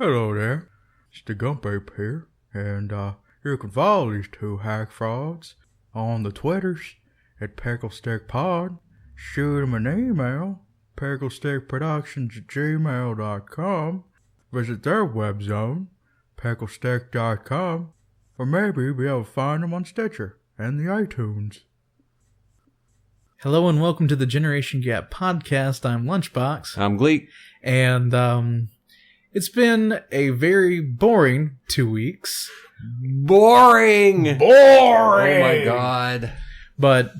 Hello there, it's the Gump Ape here, and you can follow these two hack frauds on the Twitters at Picklestick Pod. Shoot them an email, picklestickproductions@gmail.com. Visit their web zone, picklestick.com, or maybe be able to find them on Stitcher and the iTunes. Hello and welcome to the Generation Gap podcast. I'm Lunchbox. I'm Gleek. And it's been a very boring 2 weeks. Boring! Oh my god. But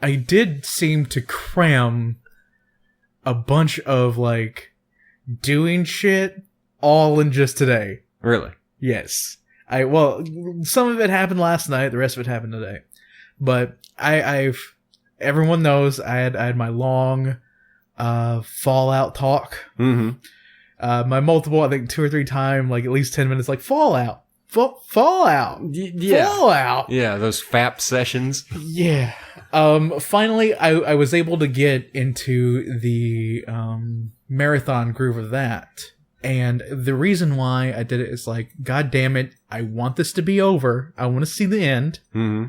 I did seem to cram a bunch of, doing shit all in just today. Really? Yes. Some of it happened last night, the rest of it happened today. But everyone knows I had my long Fallout talk. Mm-hmm. My multiple, I think 2 or 3 times, at least 10 minutes, Fallout. Fallout. Yeah. Fallout. Yeah, those FAP sessions. Yeah. Finally, I was able to get into the marathon groove of that. And the reason why I did it is God damn it, I want this to be over. I want to see the end. Mm-hmm.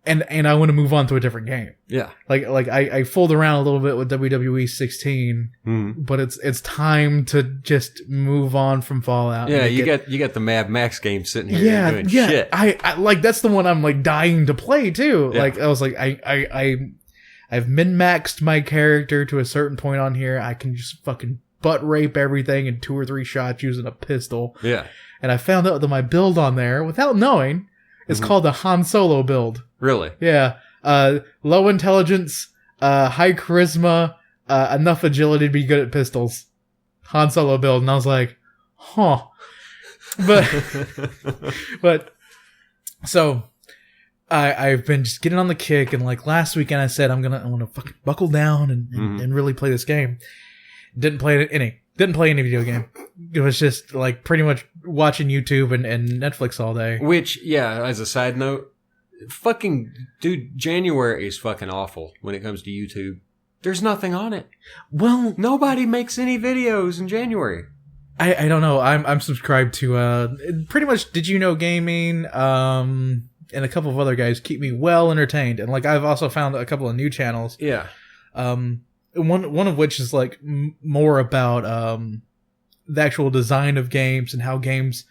And I want to move on to a different game. Yeah. I fooled around a little bit with WWE 16, but it's time to just move on from Fallout. Yeah, you got the Mad Max game sitting here doing shit. I that's the one I'm dying to play too. Yeah. I was I've min-maxed my character to a certain point on here. I can just fucking butt rape everything in 2 or 3 shots using a pistol. Yeah. And I found out that my build on there, without knowing, is called the Han Solo build. Really? Yeah. Low intelligence, high charisma, enough agility to be good at pistols. Han Solo build. And I was like, huh. But, so, I've been just getting on the kick, and last weekend I said, I'm gonna fucking buckle down and really play this game. Didn't play any video game. It was just pretty much watching YouTube and Netflix all day. Which, yeah, as a side note, fucking dude, January is fucking awful when it comes to YouTube. There's nothing on it. Well, nobody makes any videos in January. I don't know. I'm subscribed to pretty much Did You Know Gaming, and a couple of other guys keep me well entertained. And I've also found a couple of new channels. Yeah. One of which is more about the actual design of games and how games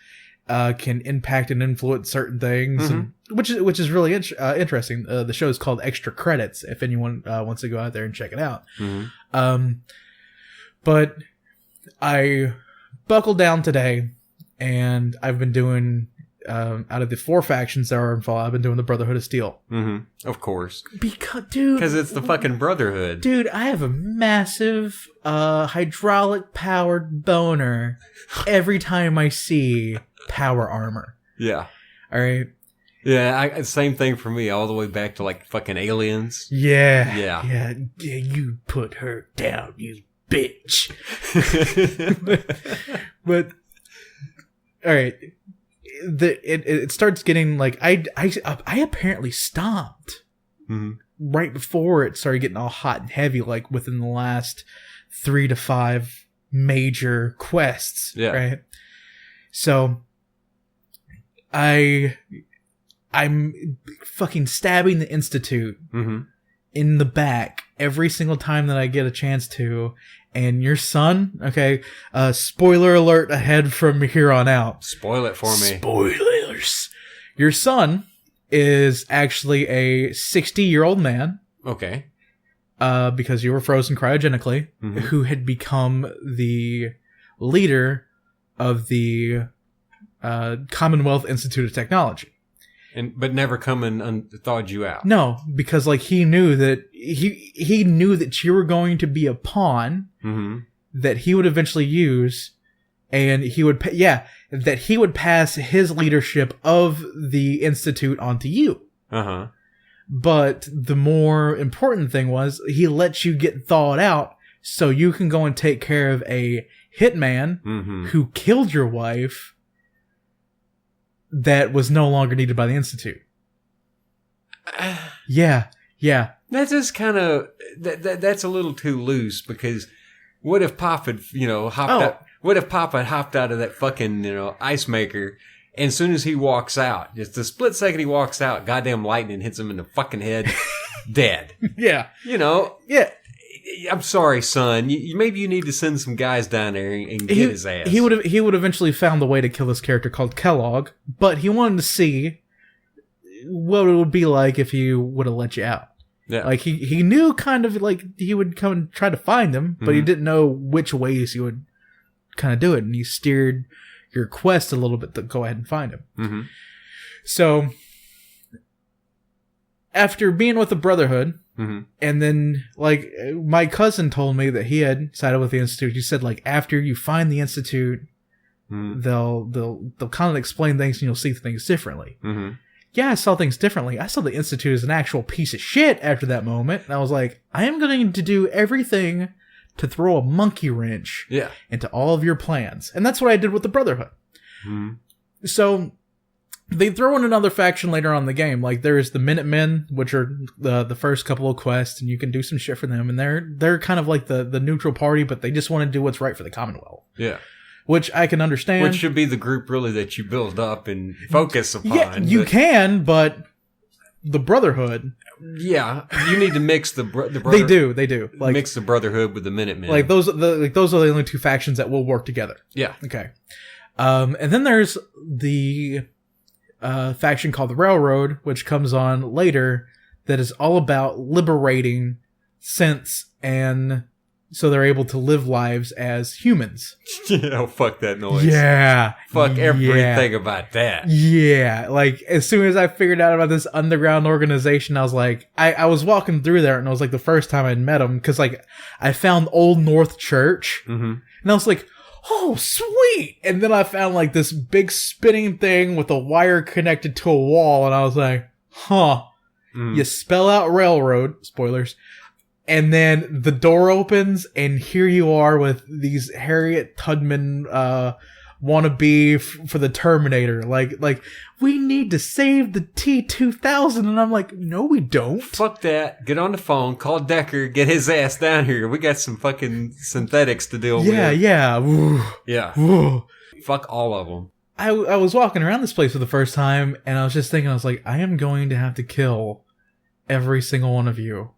can impact and influence certain things, and which is really interesting. The show is called Extra Credits. If anyone wants to go out there and check it out. But I buckled down today, and I've been doing out of the 4 factions that are involved, I've been doing the Brotherhood of Steel. Of course. Because it's the fucking Brotherhood. Dude, I have a massive hydraulic powered boner every time I see power armor. Yeah. Alright? Yeah, same thing for me, all the way back to fucking Aliens. Yeah. Yeah. Yeah, you put her down, you bitch. But, alright. It starts getting I apparently stopped right before it started getting all hot and heavy, within the last 3 to 5 major quests. Yeah. Right. So I'm fucking stabbing the Institute in the back every single time that I get a chance to. And your son, okay, spoiler alert ahead from here on out. Spoil it for me. Spoilers. Your son is actually a 60-year-old man. Okay. Because you were frozen cryogenically, who had become the leader of the Commonwealth Institute of Technology. But never come and thawed you out. No, because he knew that he knew that you were going to be a pawn that he would eventually use, and he would that he would pass his leadership of the Institute onto you. But the more important thing was he let you get thawed out so you can go and take care of a hitman who killed your wife that was no longer needed by the Institute. Yeah. That's just kind of that's a little too loose, because what if Pop had hopped out? What if Papa hopped out of that fucking, ice maker, and as soon as he walks out, just the split second he walks out, goddamn lightning hits him in the fucking head, dead. Yeah. Yeah. I'm sorry, son. Maybe you need to send some guys down there and get his ass. He would eventually found the way to kill this character called Kellogg, but he wanted to see what it would be like if he would have let you out. Yeah. Like he knew kind of like he would come and try to find him, but he didn't know which ways he would kind of do it, and he steered your quest a little bit to go ahead and find him. Mm-hmm. So after being with the Brotherhood, and then like my cousin told me that he had sided with the Institute. He said like after you find the Institute, they'll kind of explain things and you'll see things differently. Yeah, I saw things differently. I saw the Institute as an actual piece of shit after that moment. And I was like, I am going to do everything to throw a monkey wrench into all of your plans. And that's what I did with the Brotherhood. So they throw in another faction later on in the game. Like there's the Minutemen, which are the first couple of quests, and you can do some shit for them. And they're kind of like the neutral party, but they just want to do what's right for the Commonwealth. Yeah. Which I can understand. Which should be the group, really, that you build up and focus upon. Yeah, you can, but the Brotherhood... Yeah, you need to mix the Brotherhood... They do. Like, mix the Brotherhood with the Minutemen. Like, those are the only two factions that will work together. Yeah. Okay. And then there's the faction called the Railroad, which comes on later, that is all about liberating synths and... so they're able to live lives as humans. Oh, fuck that noise. Yeah. Fuck everything about that. Yeah. Like, as soon as I figured out about this underground organization, I was like, I was walking through there, and it was like the first time I'd met them, because, like, I found Old North Church, and I was like, oh, sweet! And then I found, like, this big spinning thing with a wire connected to a wall, and I was like, huh. You spell out railroad, spoilers, and then the door opens, and here you are with these Harriet Tubman wannabe for the Terminator. Like we need to save the T-2000, and I'm like, no, we don't. Fuck that. Get on the phone, call Decker, get his ass down here. We got some fucking synthetics to deal with. Yeah. Woo. Yeah. Woo. Fuck all of them. I was walking around this place for the first time, and I was just thinking, I was like, I am going to have to kill every single one of you.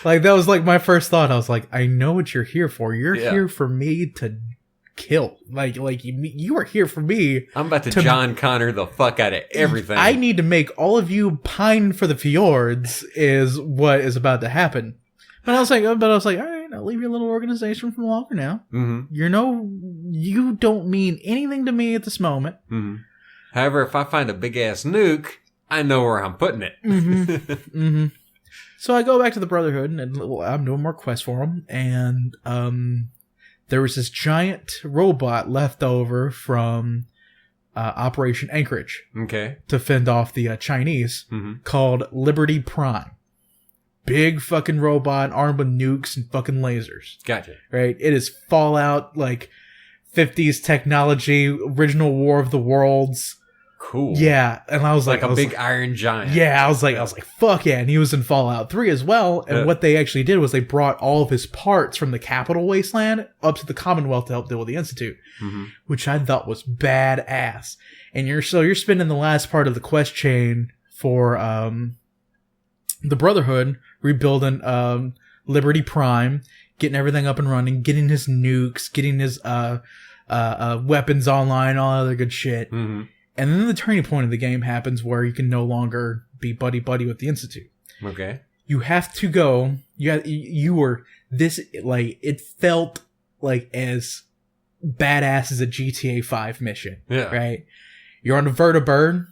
Like, that was, like, my first thought. I was like, I know what you're here for. You're here for me to kill. Like you are here for me. I'm about to John Connor the fuck out of everything. I need to make all of you pine for the fjords is what is about to happen. But I was like, all right, I'll leave your little organization for longer now. You don't mean anything to me at this moment. However, if I find a big-ass nuke, I know where I'm putting it. So I go back to the Brotherhood, and I'm doing more quests for them, and there was this giant robot left over from Operation Anchorage to fend off the Chinese called Liberty Prime. Big fucking robot armed with nukes and fucking lasers. Gotcha. Right? It is Fallout, like 50s technology, original War of the Worlds. Cool. Yeah, and I was like a big iron giant. Yeah, I was like, fuck yeah, and he was in Fallout 3 as well. And what they actually did was they brought all of his parts from the Capital Wasteland up to the Commonwealth to help deal with the Institute, which I thought was badass. And you're spending the last part of the quest chain for the Brotherhood, rebuilding Liberty Prime, getting everything up and running, getting his nukes, getting his weapons online, all other good shit. And then the turning point of the game happens where you can no longer be buddy-buddy with the Institute. Okay. You have to go... You were... This... Like, it felt like as badass as a GTA 5 mission. Yeah. Right? You're on a vertibird.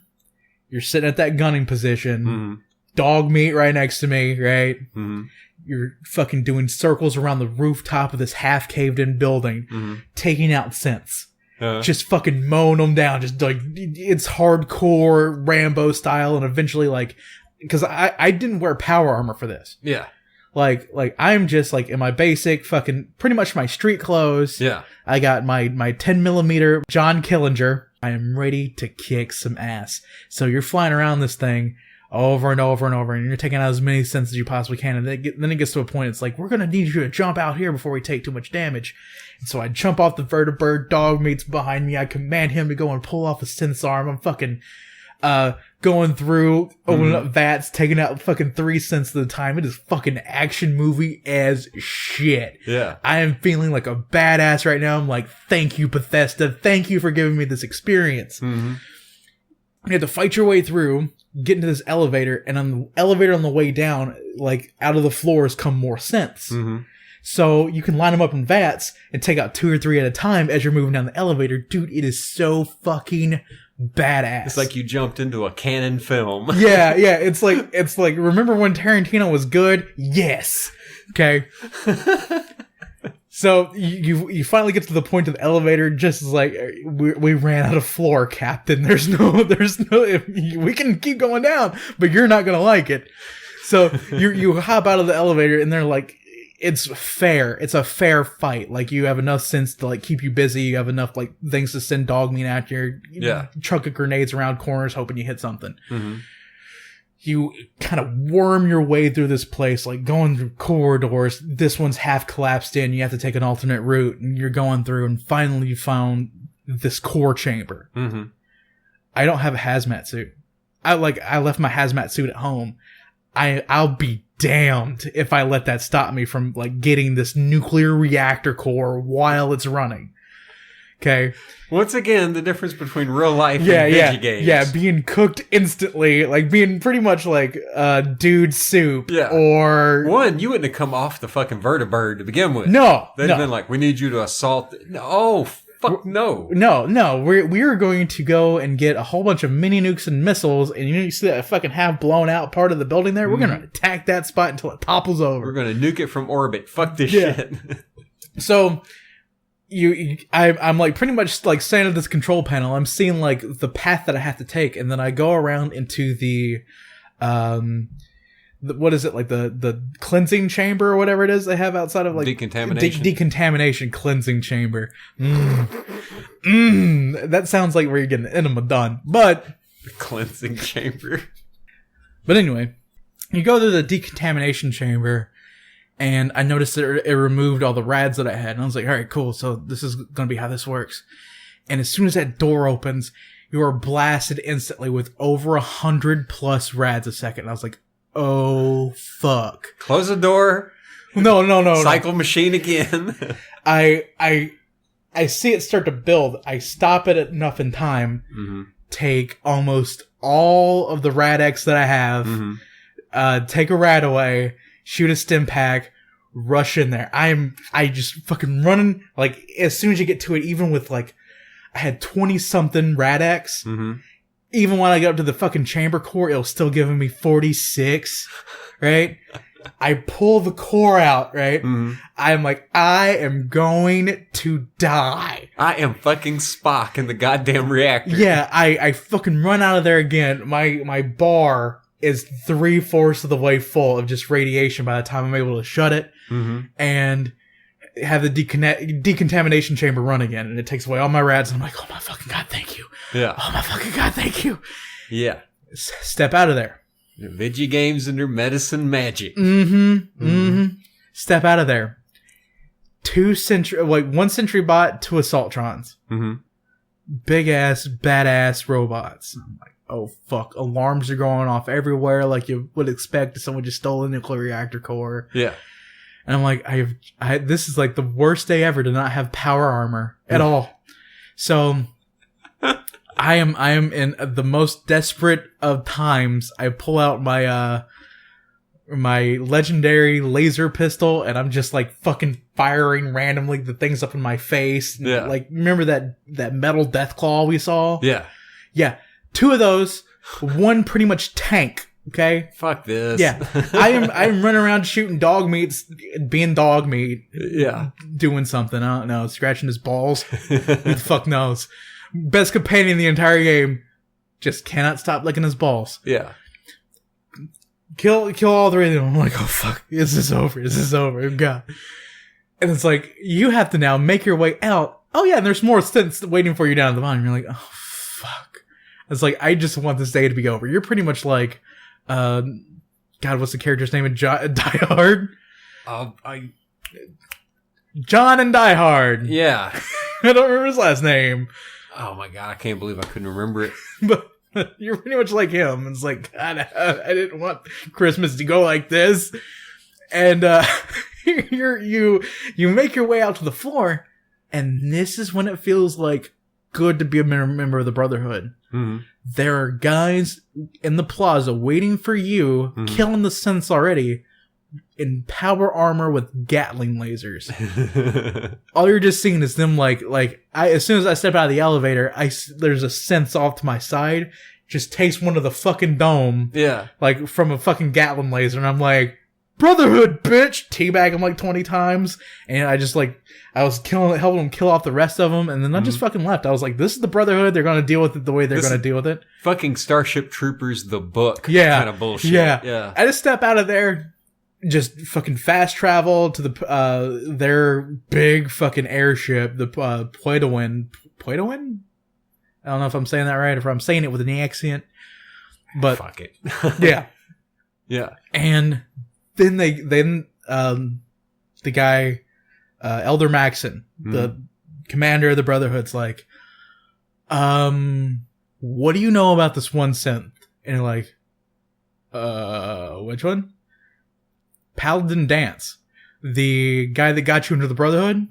You're sitting at that gunning position. Dog meat right next to me, right? You're fucking doing circles around the rooftop of this half-caved-in building, taking out synths. Just fucking mowing them down. Just like, it's hardcore Rambo style, and eventually, like, because I didn't wear power armor for this. Yeah. Like I'm just like in my basic fucking, pretty much my street clothes. Yeah. I got my 10mm John Killinger. I am ready to kick some ass. So you're flying around this thing over and over and over, and you're taking out as many synths as you possibly can, and then it gets to a point, it's like, we're gonna need you to jump out here before we take too much damage. And so I jump off the vertibird, dog meat's behind me, I command him to go and pull off a synth's arm, I'm fucking going through, opening up vats, taking out fucking 3 cents at a time. It is fucking action movie as shit. Yeah. I am feeling like a badass right now. I'm like, thank you, Bethesda. Thank you for giving me this experience. Mm-hmm. You have to fight your way through, get into this elevator, and on the elevator on the way down, like, out of the floors come more synths. Mm-hmm. So you can line them up in vats and take out 2 or 3 at a time as you're moving down the elevator. Dude, it is so fucking badass. It's like you jumped into a canon film. Yeah. It's like, remember when Tarantino was good? Yes. Okay. So you finally get to the point of the elevator, just as like, we ran out of floor, Captain. There's no, we can keep going down, but you're not going to like it. So you hop out of the elevator and they're like, it's fair. It's a fair fight. Like, you have enough sense to like keep you busy. You have enough like things to send dog meat at you. Yeah. Chucking grenades around corners, hoping you hit something. Mm-hmm. You kind of worm your way through this place, like going through corridors. This one's half collapsed in. You have to take an alternate route, and you're going through, and finally you found this core chamber. Mm-hmm. I don't have a hazmat suit. I left my hazmat suit at home. I'll be damned if I let that stop me from like getting this nuclear reactor core while it's running. Okay. Once again, the difference between real life and video games. Yeah, being cooked instantly, like being pretty much like dude soup. Yeah. Or one, you wouldn't have come off the fucking vertibird to begin with. No. They'd have been like, we need you to assault. No, fuck no. No. We're going to go and get a whole bunch of mini nukes and missiles, and you see that fucking half blown out part of the building there? We're going to attack that spot until it topples over. We're going to nuke it from orbit. Fuck this shit. So I'm like pretty much like standing at this control panel. I'm seeing like the path that I have to take, and then I go around into the what is it, like the cleansing chamber or whatever it is they have outside of like decontamination. Decontamination cleansing chamber. That sounds like where you're getting the enema done. But the cleansing chamber. But anyway, you go to the decontamination chamber. And I noticed that it removed all the rads that I had. And I was like, all right, cool. So this is going to be how this works. And as soon as that door opens, you are blasted instantly with over 100+ rads a second. And I was like, oh, fuck. Close the door. No. Cycle machine again. I see it start to build. I stop it enough in time. Mm-hmm. Take almost all of the rad X that I have. Mm-hmm. Take a rad away. Shoot a stim pack, rush in there. I just fucking running, like, as soon as you get to it, even with, like, I had 20-something Rad-X. Mm-hmm. Even when I got up to the fucking chamber core, it was still giving me 46, right? I pull the core out, right? Mm-hmm. I'm like, I am going to die. I am fucking Spock in the goddamn reactor. Yeah, I fucking run out of there again. My bar is 3/4 of the way full of just radiation by the time I'm able to shut it and have the decontamination chamber run again. And it takes away all my rads. And I'm like, oh my fucking God, thank you. Yeah. Oh my fucking God, thank you. Yeah. Step out of there. Video games and their medicine magic. Step out of there. 1 sentry bot, 2 assaultrons. Big ass, badass robots. I'm like, oh fuck, alarms are going off everywhere like you would expect if someone just stole a nuclear reactor core. Yeah. And I'm like, this is like the worst day ever to not have power armor at all. So I am in the most desperate of times. I pull out my legendary laser pistol, and I'm just like fucking firing randomly the things up in my face. Yeah. Like, remember that metal death claw we saw? Yeah. Yeah. 2 of those, 1 pretty much tank. Okay. Fuck this. Yeah. I'm running around shooting dog meats, being dog meat. Yeah. Doing something. I don't know. Scratching his balls. Who the fuck knows? Best companion in the entire game. Just cannot stop licking his balls. Yeah. Kill all 3 of them. I'm like, oh fuck. Is this over? God. And it's like, you have to now make your way out. Oh yeah, and there's more stints waiting for you down at the bottom. You're like, oh fuck. It's like, I just want this day to be over. You're pretty much like God, what's the character's name in Die Hard? John in Die Hard. Yeah. I don't remember his last name. Oh my god, I can't believe I couldn't remember it. But you're pretty much like him. It's like, God, I didn't want Christmas to go like this. And you make your way out to the floor, and this is when it feels like good to be a member of the Brotherhood. Mm-hmm. There are guys in the plaza waiting for you, killing the synths already, in power armor with Gatling lasers. All you're just seeing is them as soon as I step out of the elevator, there's a synth off to my side, just takes one of the fucking dome, like from a fucking Gatling laser, and I'm like, Brotherhood, bitch! Teabag him like 20 times, and I was helping him kill off the rest of them, and then I just fucking left. I was like, this is the Brotherhood, they're gonna deal with it the way they're gonna deal with it. Fucking Starship Troopers, the book kind of bullshit. Yeah. I just step out of there, just fucking fast travel to their big fucking airship, the Ploidowin? I don't know if I'm saying that right, or if I'm saying it with an accent, but fuck it. Yeah. And then the guy, Elder Maxon, the commander of the Brotherhood's like, what do you know about this one synth? And you're like, which one? Paladin Dance. The guy that got you into the Brotherhood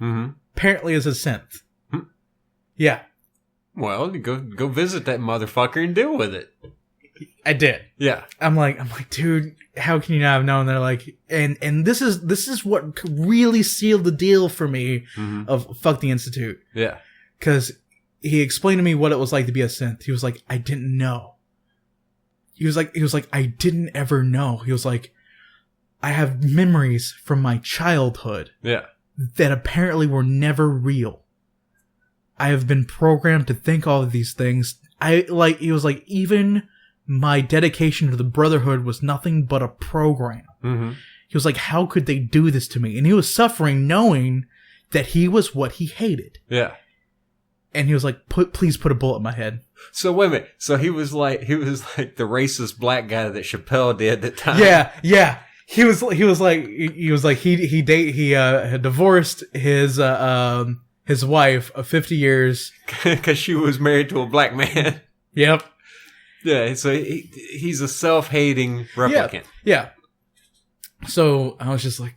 apparently is a synth. Yeah. Well, you go visit that motherfucker and deal with it. I did. Yeah. I'm like, dude, how can you not have known? They're like, and this is what really sealed the deal for me of fuck the Institute. Yeah. Because he explained to me what it was like to be a synth. He was like, I didn't know. He was like, I didn't ever know. He was like, I have memories from my childhood. Yeah. That apparently were never real. I have been programmed to think all of these things. He was like, even my dedication to the Brotherhood was nothing but a program. He was like, how could they do this to me? And he was suffering knowing that he was what he hated. Yeah. And he was like, please put a bullet in my head. So wait a minute. So he was like the racist black guy that Chappelle did at the time. Yeah. He had divorced his wife of 50 years because she was married to a black man. Yep. Yeah, so he's a self-hating replicant. Yeah. So I was just like,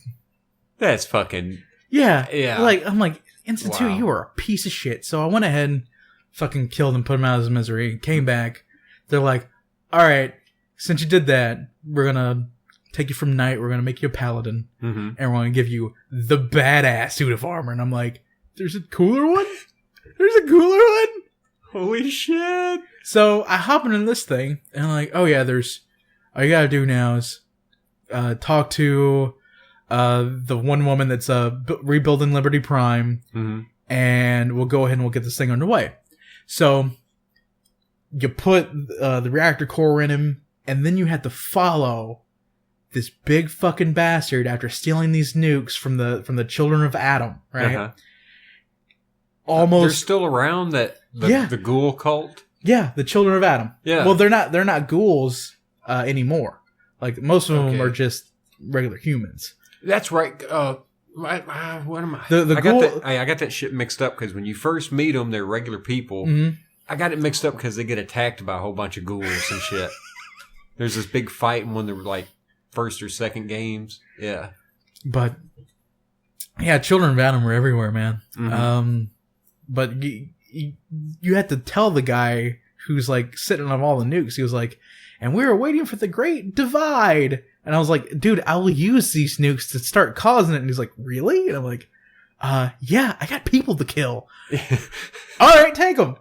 that's fucking... Yeah. Like, I'm like, Institute, wow. You are a piece of shit. So I went ahead and fucking killed him, put him out of his misery, came back. They're like, all right, since you did that, we're going to take you from knight, we're going to make you a paladin, and we're going to give you the badass suit of armor. And I'm like, there's a cooler one? There's a cooler one? Holy shit. So I hop into this thing, and I'm like, oh yeah, all you gotta do now is talk to the one woman that's rebuilding Liberty Prime, and we'll go ahead and we'll get this thing underway. So you put the reactor core in him, and then you have to follow this big fucking bastard after stealing these nukes from the children of Adam, right? Almost. They're still around, the ghoul cult? Yeah, the children of Adam. Yeah. Well, they're not ghouls anymore. Like, most of them are just regular humans. That's right. What am I? I got that shit mixed up because when you first meet them, they're regular people. I got it mixed up because they get attacked by a whole bunch of ghouls and shit. There's this big fight in one of the first or second games. Yeah. But yeah, children of Adam were everywhere, man. But you had to tell the guy who's sitting on all the nukes. He was like, and we were waiting for the Great Divide. And I was like, dude, I will use these nukes to start causing it. And he's like, really? And I'm like, yeah, I got people to kill. All right, take them.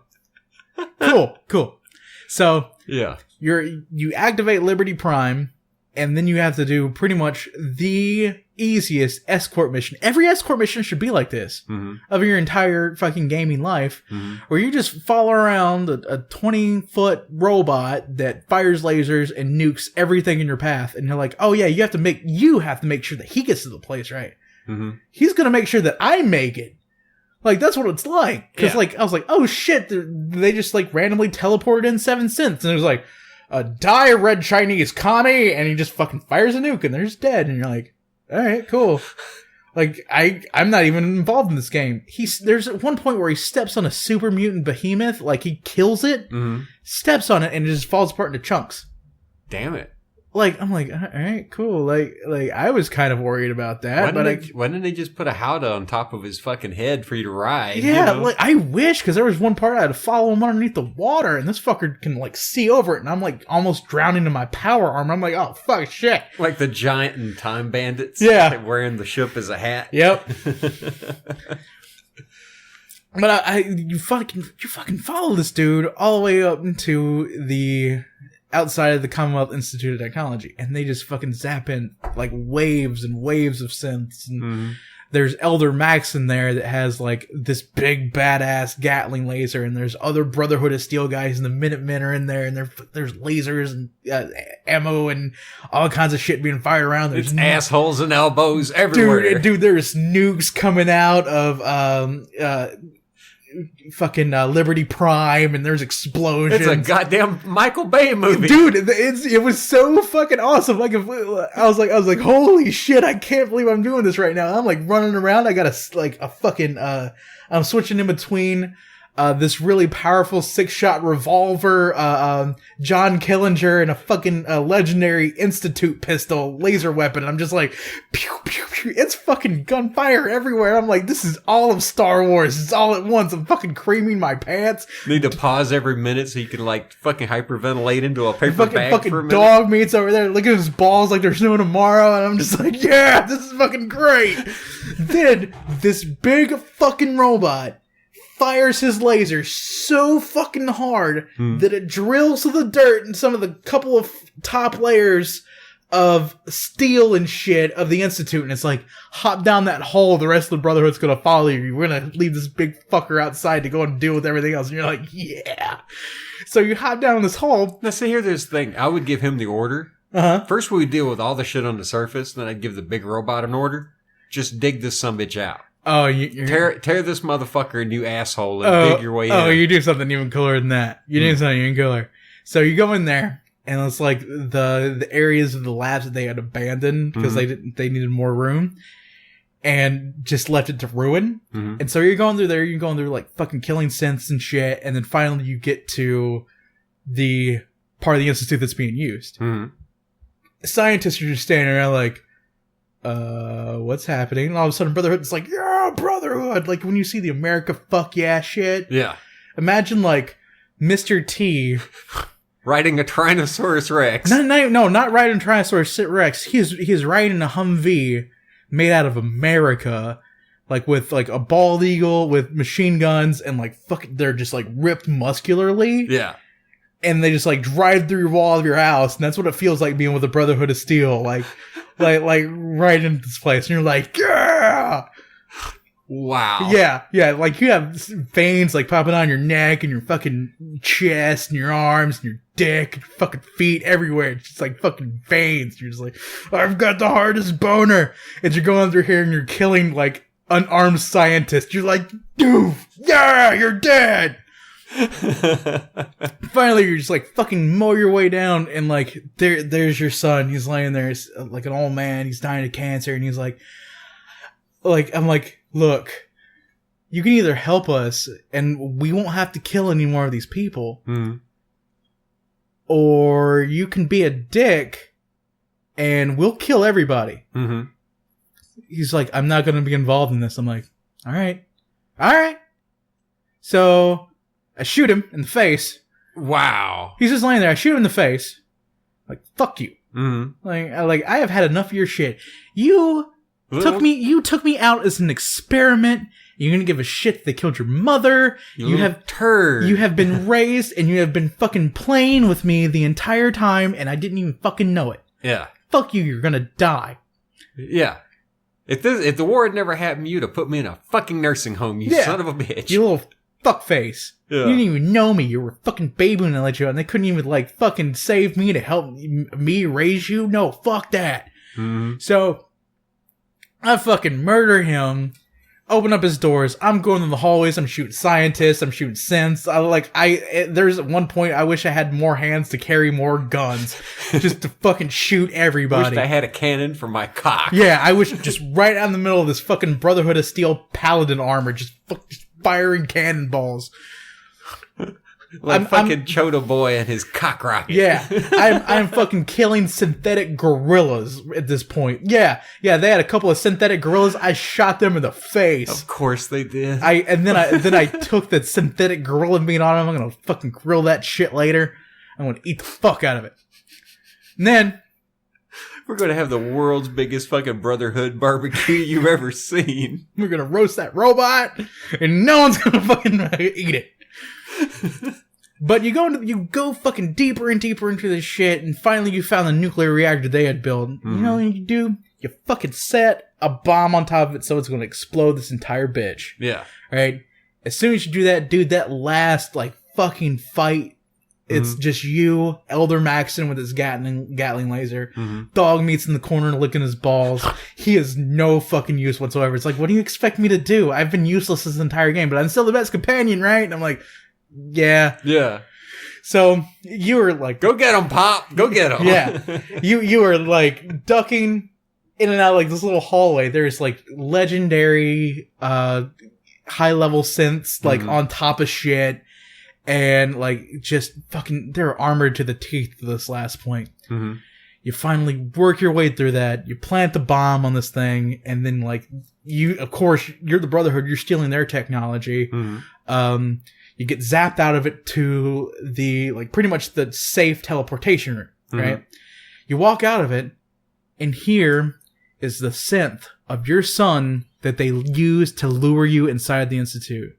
Cool. So yeah, you activate Liberty Prime, and then you have to do pretty much the easiest escort mission. Every escort mission should be like this of your entire fucking gaming life, where you just follow around a 20-foot robot that fires lasers and nukes everything in your path, and you're like, oh yeah, you have to make sure that he gets to the place right. He's gonna make sure that I make it. That's what it's like. Because I was like, oh shit, they just randomly teleported in 7 synths, and it was like, die, red Chinese commie, and he just fucking fires a nuke, and they're just dead, and you're like, all right, cool. Like, I'm not even involved in this game. There's one point where he steps on a super mutant behemoth, like he kills it, steps on it, and it just falls apart into chunks. Damn it. Like, I'm like, all right, cool. Like I was kind of worried about that. Why didn't they just put a howdah on top of his fucking head for you to ride? Yeah, like, I wish, because there was one part I had to follow him underneath the water, and this fucker can, like, see over it, and I'm, like, almost drowning in my power armor. I'm like, oh, fuck, shit. Like the giant and time bandits? Yeah. Wearing the ship as a hat? Yep. But you fucking follow this dude all the way up into the outside of the Commonwealth Institute of Technology, and they just fucking zap in like waves and waves of synths. And there's Elder Max in there that has like this big badass Gatling laser, and there's other Brotherhood of Steel guys, and the Minutemen are in there, and there's lasers and ammo and all kinds of shit being fired around. There's assholes and elbows everywhere. Dude, there's nukes coming out of fucking Liberty Prime, and there's explosions. It's a goddamn Michael Bay movie, dude. It was so fucking awesome. Like, I was like, holy shit! I can't believe I'm doing this right now. I'm like running around. I got a fucking. I'm switching in between this really powerful 6-shot revolver, John Killinger, and a fucking legendary Institute pistol laser weapon. I'm just like, pew, pew, pew. It's fucking gunfire everywhere. I'm like, this is all of Star Wars. It's all at once. I'm fucking creaming my pants. Need to pause every minute so you can like fucking hyperventilate into a paper bag fucking for a minute. Dog meat's over there looking at his balls like there's no tomorrow, and I'm just like, yeah, this is fucking great. Then this big fucking robot fires his laser so fucking hard that it drills to the dirt and some of the couple of top layers of steel and shit of the Institute, and it's like, hop down that hole, the rest of the Brotherhood's gonna follow you. We're gonna leave this big fucker outside to go and deal with everything else. And you're like, yeah. So you hop down this hole. Now see, here's the thing. I would give him the order. First we would deal with all the shit on the surface, then I'd give the big robot an order. Just dig this sumbitch out. Oh, tear this motherfucker a new asshole and dig your way in. Oh, you do something even cooler than that. You do something even cooler. So you go in there, and it's like the areas of the labs that they had abandoned because they needed more room, and just left it to ruin. And so you're going through there, you're going through like fucking killing synths and shit, and then finally you get to the part of the Institute that's being used. Scientists are just standing around like, what's happening? And all of a sudden Brotherhood is like, yeah, Brotherhood! Like when you see the America fuck yeah shit. Yeah. Imagine like Mr. T riding a Tyrannosaurus Rex. No, not riding a Tyrannosaurus Rex. He's riding a Humvee made out of America, like with like a bald eagle with machine guns and like fucking, they're just like ripped muscularly. Yeah. And they just like drive through your wall of your house, and that's what it feels like being with the Brotherhood of Steel, like right into this place, and you're like, yeah. Wow. Yeah, like you have veins like popping on your neck and your fucking chest and your arms and your dick and your fucking feet everywhere. It's just like fucking veins. You're just like, I've got the hardest boner. And you're going through here and you're killing like unarmed scientists. You're like, dude, yeah, you're dead. Finally, you're just like fucking mow your way down, and like there's your son. He's laying there, like an old man. He's dying of cancer, and he's like I'm like, look, you can either help us, and we won't have to kill any more of these people, or you can be a dick, and we'll kill everybody. He's like, I'm not going to be involved in this. I'm like, all right. So I shoot him in the face. Wow. He's just laying there. I shoot him in the face. Like, fuck you. Like I have had enough of your shit. You took me out as an experiment. You're gonna give a shit that they killed your mother. You have turd. You have been raised, and you have been fucking playing with me the entire time, and I didn't even fucking know it. Yeah. Fuck you. You're gonna die. Yeah. If the war had never happened, you'd have put me in a fucking nursing home. You son of a bitch. You little fuckface. Yeah. You didn't even know me. You were fucking baby when I let you out, and they couldn't even like fucking save me to help me raise you. No, fuck that. So I fucking murder him. open up his doors. I'm going in the hallways. I'm shooting scientists. I'm shooting synths. There's at one point I wish I had more hands to carry more guns, just to fucking shoot everybody. Wish I had a cannon for my cock. Yeah, I wish just right out in the middle of this fucking Brotherhood of Steel paladin armor, just firing cannonballs. Like fucking Chota Boy and his cock rocket. Yeah, I'm fucking killing synthetic gorillas at this point. Yeah, they had a couple of synthetic gorillas. I shot them in the face. Of course they did. Then I took that synthetic gorilla meat on them. I'm gonna fucking grill that shit later. I'm gonna eat the fuck out of it. And then we're gonna have the world's biggest fucking Brotherhood barbecue you've ever seen. We're gonna roast that robot, and no one's gonna fucking eat it. But you go fucking deeper and deeper into this shit, and finally you found the nuclear reactor they had built. Mm-hmm. You know what you do? You fucking set a bomb on top of it so it's going to explode this entire bitch. Yeah. Right? As soon as you do that, dude, that last, fucking fight, it's just you, Elder Maxon with his Gatling laser, Dog Meat's in the corner licking his balls. He has no fucking use whatsoever. It's like, what do you expect me to do? I've been useless this entire game, but I'm still the best companion, right? And I'm like, yeah. Yeah. So you were like, go get him, Pop. Go get him. Yeah. You were ducking in and out this little hallway. There's legendary high level synths on top of shit, and just fucking they're armored to the teeth to this last point. Mm-hmm. You finally work your way through that. You plant the bomb on this thing, and then of course you're the Brotherhood. You're stealing their technology. Mm-hmm. You get zapped out of it to the, pretty much the safe teleportation room, right? Mm-hmm. You walk out of it, and here is the synth of your son that they used to lure you inside the Institute.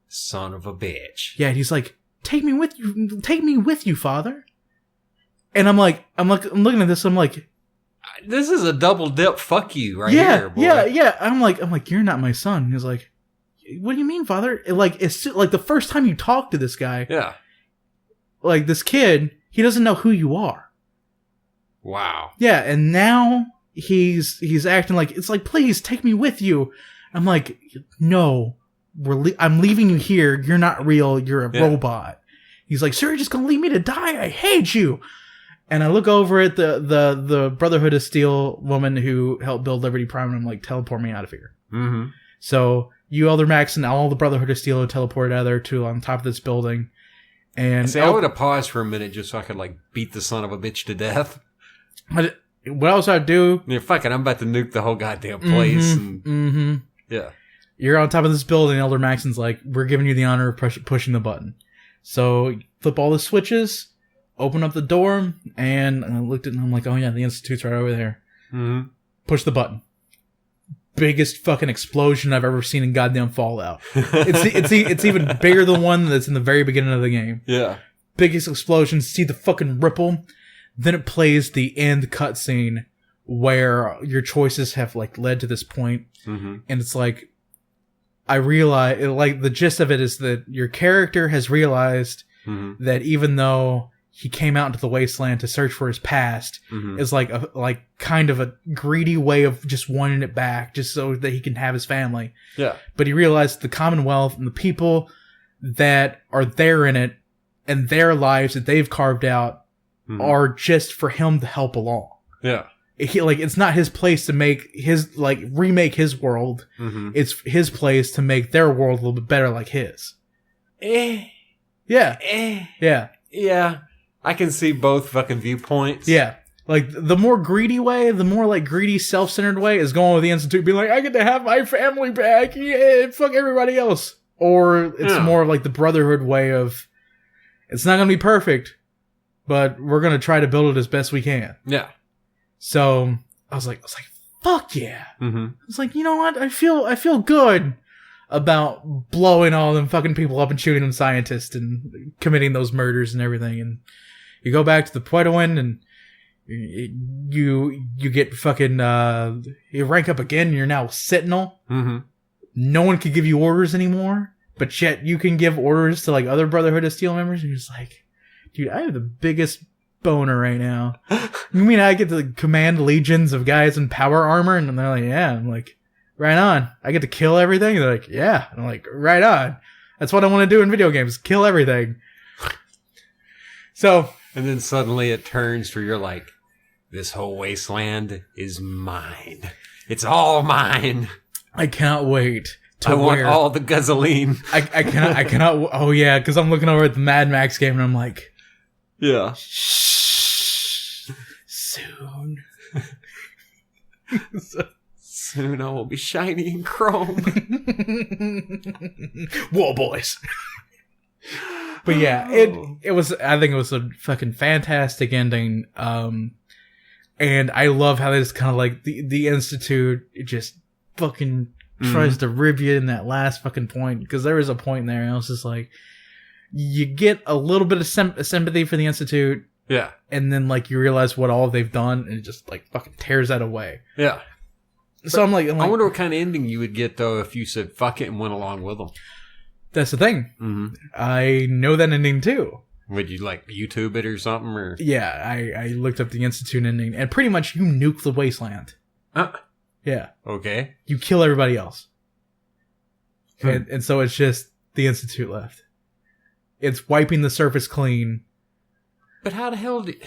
Son of a bitch. Yeah, he's like, take me with you, father. And I'm looking at this, I'm like, this is a double dip fuck you here, boy. Yeah. I'm like, you're not my son. He's like, what do you mean, father? It's the first time you talk to this guy. Yeah. This kid, he doesn't know who you are. Wow. Yeah, and now he's acting it's please take me with you. I'm like, no, I'm leaving you here. You're not real. You're a robot. He's like, sir, you're just gonna leave me to die? I hate you. And I look over at the Brotherhood of Steel woman who helped build Liberty Prime, and I'm like, teleport me out of here. Mm-hmm. So you, Elder Max, and all the Brotherhood of Steel teleported out of there to on top of this building. And I would have paused for a minute just so I could beat the son of a bitch to death. What else I'd do? Yeah, fuck it, I'm about to nuke the whole goddamn place. Yeah. You're on top of this building, Elder Maxon's like, we're giving you the honor of pushing the button. So you flip all the switches, open up the door, and I looked at it and I'm like, oh yeah, the Institute's right over there. Mm-hmm. Push the button. Biggest fucking explosion I've ever seen in goddamn Fallout. It's even bigger than one that's in the very beginning of the game. Yeah. Biggest explosion, see the fucking ripple. Then it plays the end cutscene where your choices have led to this point. Mm-hmm. And it's I realize, the gist of it is that your character has realized that even though he came out into the wasteland to search for his past, is kind of a greedy way of just wanting it back, just so that he can have his family. Yeah. But he realized the Commonwealth and the people that are there in it and their lives that they've carved out are just for him to help along. Yeah. It's not his place to make his, remake his world. Mm-hmm. It's his place to make their world a little bit better like his. Yeah. Yeah. Yeah. I can see both fucking viewpoints. Yeah. The more greedy way, the more greedy, self-centered way is going with the Institute, being I get to have my family back. Yeah, fuck everybody else. Or it's more of the Brotherhood way of, it's not going to be perfect, but we're going to try to build it as best we can. Yeah. So I was like, fuck yeah. Mm-hmm. I was like, you know what? I feel good about blowing all them fucking people up and shooting them scientists and committing those murders and everything. And you go back to the Puertoan and you get fucking, you rank up again and you're now Sentinel. Mm-hmm. No one can give you orders anymore, but yet you can give orders to other Brotherhood of Steel members. And you're just like, dude, I have the biggest boner right now. You mean I get to command legions of guys in power armor? And they're like, yeah. I'm like, right on. I get to kill everything? They're like, yeah. And I'm like, right on. That's what I want to do in video games. Kill everything. So. And then suddenly it turns where you're like, this whole wasteland is mine. It's all mine. I cannot wait. I want all the gasoline. I cannot. Oh yeah. Cause I'm looking over at the Mad Max game and I'm like, yeah. Shh. Soon. Soon I will be shiny and chrome. Whoa, boys. But yeah, it was. I think it was a fucking fantastic ending. And I love how it's kind of like the Institute just fucking tries to rib you in that last fucking point, because there was a point there and I was just like, you get a little bit of sympathy for the Institute. Yeah. And then, like, you realize what all they've done, and it just, like, fucking tears that away. Yeah. So I'm like, I wonder what kind of ending you would get, though, if you said fuck it and went along with them. That's the thing. Mm-hmm. I know that ending, too. Would you, like, YouTube it or something? Or? Yeah, I looked up the Institute ending, and pretty much you nuke the wasteland. Yeah. Okay. You kill everybody else. And so it's just the Institute left. It's wiping the surface clean. But how the hell did...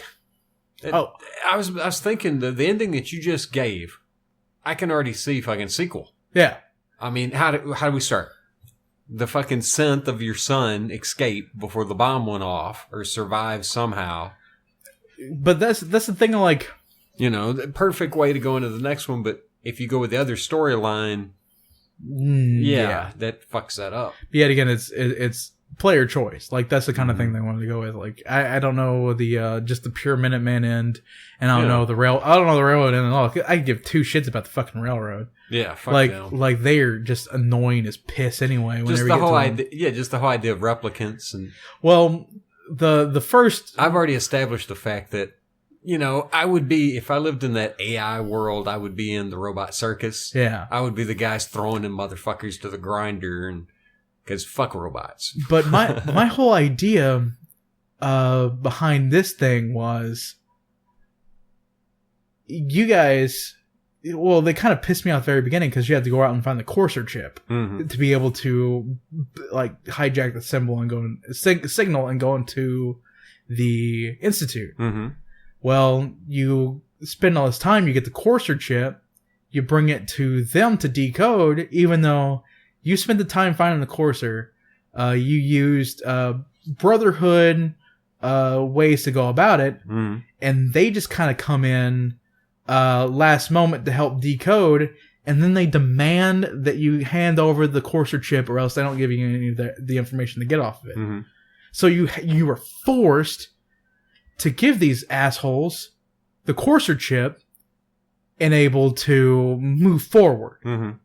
I was thinking the ending that you just gave, I can already see fucking sequel. Yeah. I mean, how do we start? The fucking synth of your son escaped before the bomb went off, or survived somehow. But that's the thing of, like... You know, the perfect way to go into the next one, but if you go with the other storyline, that fucks that up. Yet again, it's player choice. Like, that's the kind of thing they wanted to go with. Like, I don't know the just the pure Minuteman end, and I don't know the railroad end at all. I give two shits about the fucking railroad. Yeah, fuck them. Like they are just annoying as piss anyway. Just the whole idea, just the whole idea of replicants and. Well, the first. I've already established the fact that, you know, I would be, if I lived in that AI world, I would be in the robot circus. Yeah, I would be the guys throwing them motherfuckers to the grinder and. Because fuck robots. But my whole idea behind this thing was, you guys, well, they kind of pissed me off at the very beginning because you had to go out and find the Courser chip to be able to, like, hijack the symbol and go signal and go into the Institute. Mm-hmm. Well, you spend all this time, you get the Courser chip, you bring it to them to decode, even though you spent the time finding the Courser. You used Brotherhood ways to go about it, and they just kind of come in last moment to help decode, and then they demand that you hand over the Courser chip, or else they don't give you any of the information to get off of it. Mm-hmm. So you were forced to give these assholes the Courser chip and able to move forward.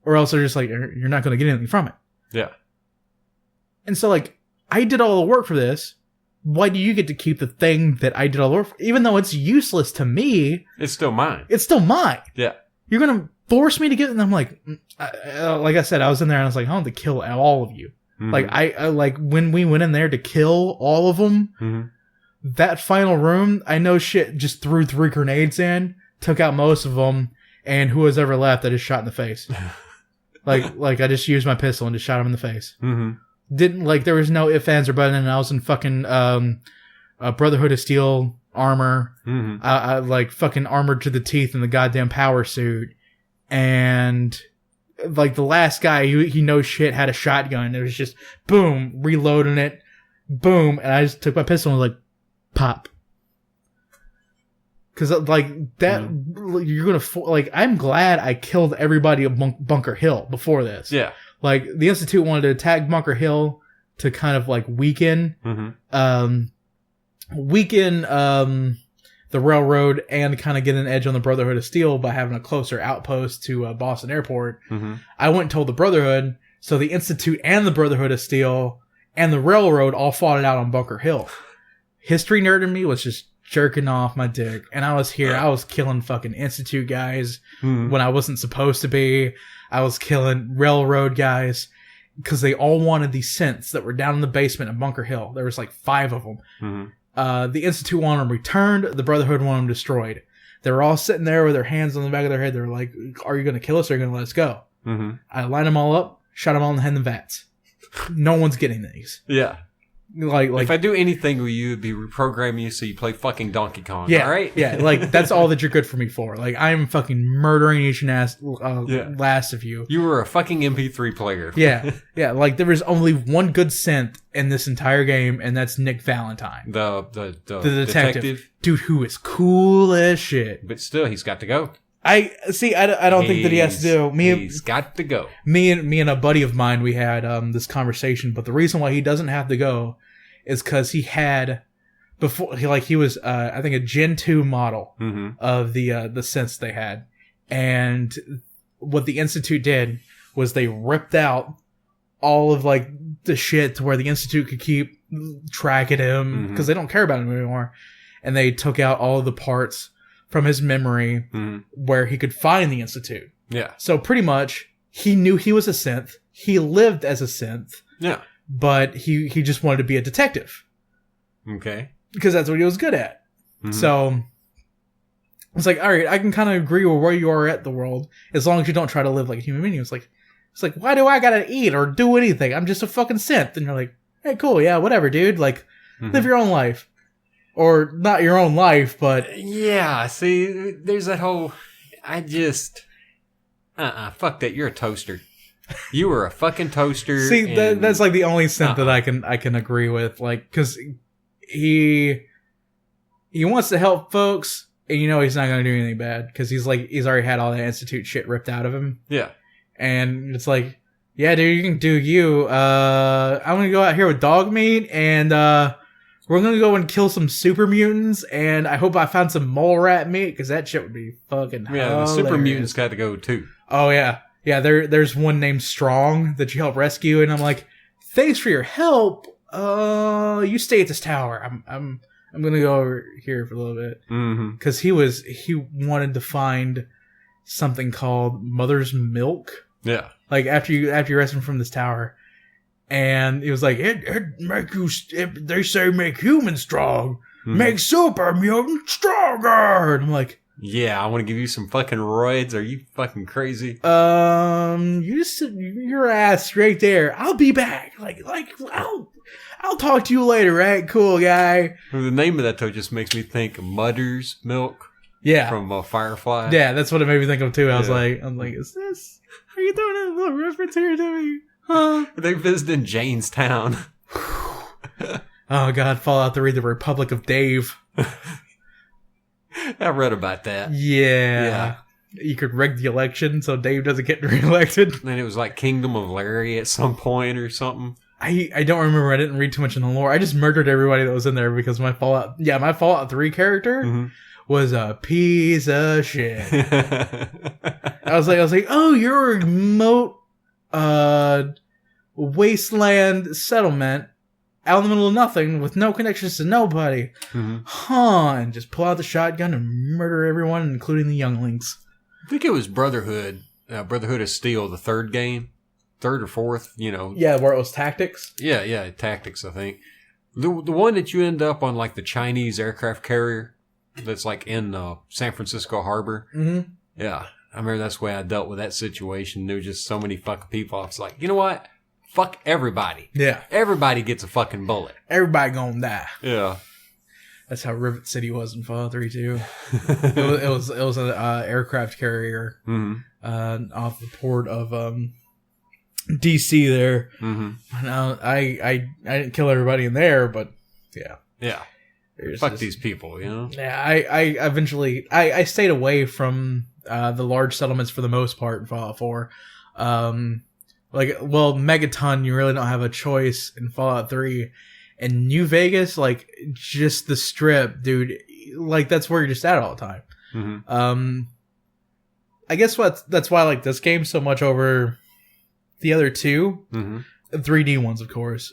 Or else they're just like, you're not going to get anything from it. Yeah. And so, like, I did all the work for this. Why do you get to keep the thing that I did all the work for? Even though it's useless to me. It's still mine. It's still mine. Yeah. You're going to force me to get it? And I'm like I said, I was in there and I was like, I want to kill all of you. Like, I like, when we went in there to kill all of them, that final room, I know shit just threw 3 grenades in. Took out most of them, and who was ever left, I just shot in the face. like I just used my pistol and just shot him in the face. Didn't, like, there was no ifs, ands, or buts, and I was in fucking Brotherhood of Steel armor. I like fucking armored to the teeth in the goddamn power suit, and like the last guy, he no shit had a shotgun. It was just boom, reloading it, boom, and I just took my pistol and was like, pop. Because, like, that, you're going to, like, I'm glad I killed everybody at Bunker Hill before this. Yeah. Like, the Institute wanted to attack Bunker Hill to kind of, like, weaken the railroad and kind of get an edge on the Brotherhood of Steel by having a closer outpost to Boston Airport. I went and told the Brotherhood, so the Institute and the Brotherhood of Steel and the railroad all fought it out on Bunker Hill. History nerd in me was just jerking off my dick, and I was killing fucking Institute guys when I wasn't supposed to be. I was killing railroad guys because they all wanted these synths that were down in the basement of Bunker Hill. There was like 5 of them. The Institute wanted them returned. The Brotherhood wanted them destroyed. They were all sitting there with their hands on the back of their head. They were like, "Are you going to kill us or are you going to let us go?" I line them all up, shot them all in the head in the vats. No one's getting these. Yeah. Like if I do anything with you, it'd be reprogramming you so you play fucking Donkey Kong. Yeah, all right? Yeah, like that's all that you're good for me for. Like I'm fucking murdering each and last of you. You were a fucking MP3 player. Yeah. Like there was only one good synth in this entire game, and that's Nick Valentine, the detective, dude, who is cool as shit. But still, he's got to go. I don't think that he has to do. He's got to go. Me and a buddy of mine, we had this conversation. But the reason why he doesn't have to go is because he had before. He was I think a Gen 2 model of the synths they had, and what the Institute did was they ripped out all of like the shit to where the Institute could keep track of him because they don't care about him anymore, and they took out all of the parts from his memory where he could find the Institute. Yeah. So pretty much he knew he was a synth. He lived as a synth. Yeah. But he just wanted to be a detective. Okay. Because that's what he was good at. So it's like, all right, I can kind of agree with where you are at the world as long as you don't try to live like a human being. It's like, why do I gotta eat or do anything? I'm just a fucking synth. And you're like, hey, cool. Yeah, whatever, dude. Like, live your own life. Or not your own life, but... Yeah, see, there's that whole... fuck that, you're a toaster. You were a fucking toaster. See, that's like the only synth that I can agree with. Like, because he wants to help folks, and you know he's not going to do anything bad, because he's already had all that Institute shit ripped out of him. Yeah. And it's like, yeah, dude, you can do you. I'm going to go out here with dog meat, and... we're going to go and kill some super mutants, and I hope I found some mole rat meat, because that shit would be fucking hilarious. The super mutants got to go, too. Oh, yeah. Yeah, there's one named Strong that you help rescue, and I'm like, thanks for your help. You stay at this tower. I'm going to go over here for a little bit. Because he wanted to find something called Mother's Milk. Yeah. Like, after you rescue him from this tower. And he was like, it make you, they say make humans strong, make super mutant stronger. And I'm like, yeah, I want to give you some fucking roids. Are you fucking crazy? You just sit your ass right there. I'll be back. Like, I'll talk to you later, right? Cool, guy. The name of that though just makes me think of Mother's Milk. Yeah. From Firefly. Yeah, that's what it made me think of too. I was like, is this, are you throwing a little reference here to me? Huh? They visited Janestown. Oh god, Fallout 3, the Republic of Dave. I read about that. Yeah. You could rig the election so Dave doesn't get reelected. And it was like Kingdom of Larry at some point or something. I don't remember. I didn't read too much in the lore. I just murdered everybody that was in there because my Fallout 3 character was a piece of shit. I was like, oh, you're a remote wasteland settlement out in the middle of nothing with no connections to nobody. And just pull out the shotgun and murder everyone, including the younglings. I think it was Brotherhood of Steel, the third or fourth, Yeah, where it was tactics. Yeah, tactics, I think. The one that you end up on like the Chinese aircraft carrier that's like in San Francisco Harbor. Yeah. I remember that's the way I dealt with that situation. There were just so many fucking people. I was like, you know what? Fuck everybody. Yeah. Everybody gets a fucking bullet. Everybody gonna die. Yeah. That's how Rivet City was in Fallout 3 too. it was an aircraft carrier off the port of DC there. I didn't kill everybody in there, but yeah. Yeah. Fuck these people, Yeah, I eventually I stayed away from the large settlements for the most part in Fallout 4. Megaton, you really don't have a choice in Fallout 3. And New Vegas, like, just the strip, dude, like, that's where you're just at all the time. I guess that's why I like this game so much over the other two. 3D ones, of course.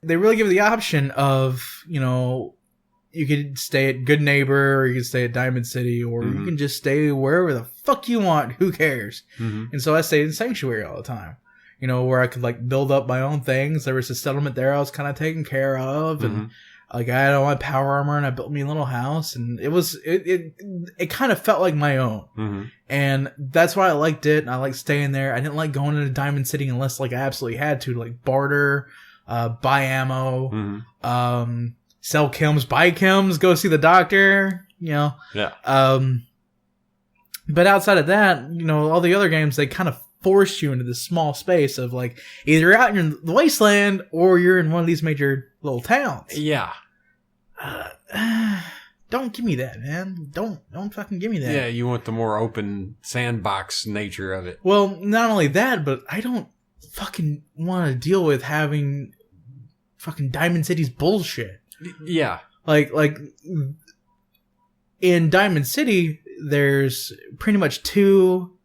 They really give the option of, you could stay at Good Neighbor, or you could stay at Diamond City, or you can just stay wherever the fuck you want. Who cares? And so I stayed in Sanctuary all the time. Where I could like build up my own things. There was a settlement there I was kind of taking care of, and Like, I had all my power armor and I built me a little house, and it kind of felt like my own. Mm-hmm. And that's why I liked it. And I liked staying there. I didn't like going into Diamond City unless like I absolutely had to, like barter, buy ammo, sell chems, buy chems, go see the doctor, you know. Yeah. But outside of that, you know, all the other games, they kind of force you into this small space of like either out in the wasteland or you're in one of these major little towns. Yeah. Don't give me that, man. Don't fucking give me that. Yeah, you want the more open sandbox nature of it. Well, not only that, but I don't fucking want to deal with having fucking Diamond City's bullshit. Yeah. Like in Diamond City, there's pretty much two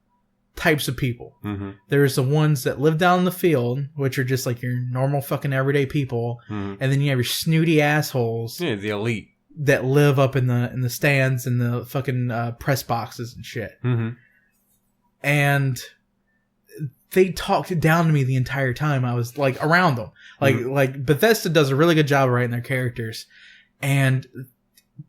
types of people. Mm-hmm. There's the ones that live down in the field, which are just like your normal fucking everyday people, and then you have your snooty assholes. Yeah, the elite that live up in the stands and the fucking press boxes and shit. Mm-hmm. And they talked down to me the entire time I was like around them. Like Bethesda does a really good job of writing their characters, and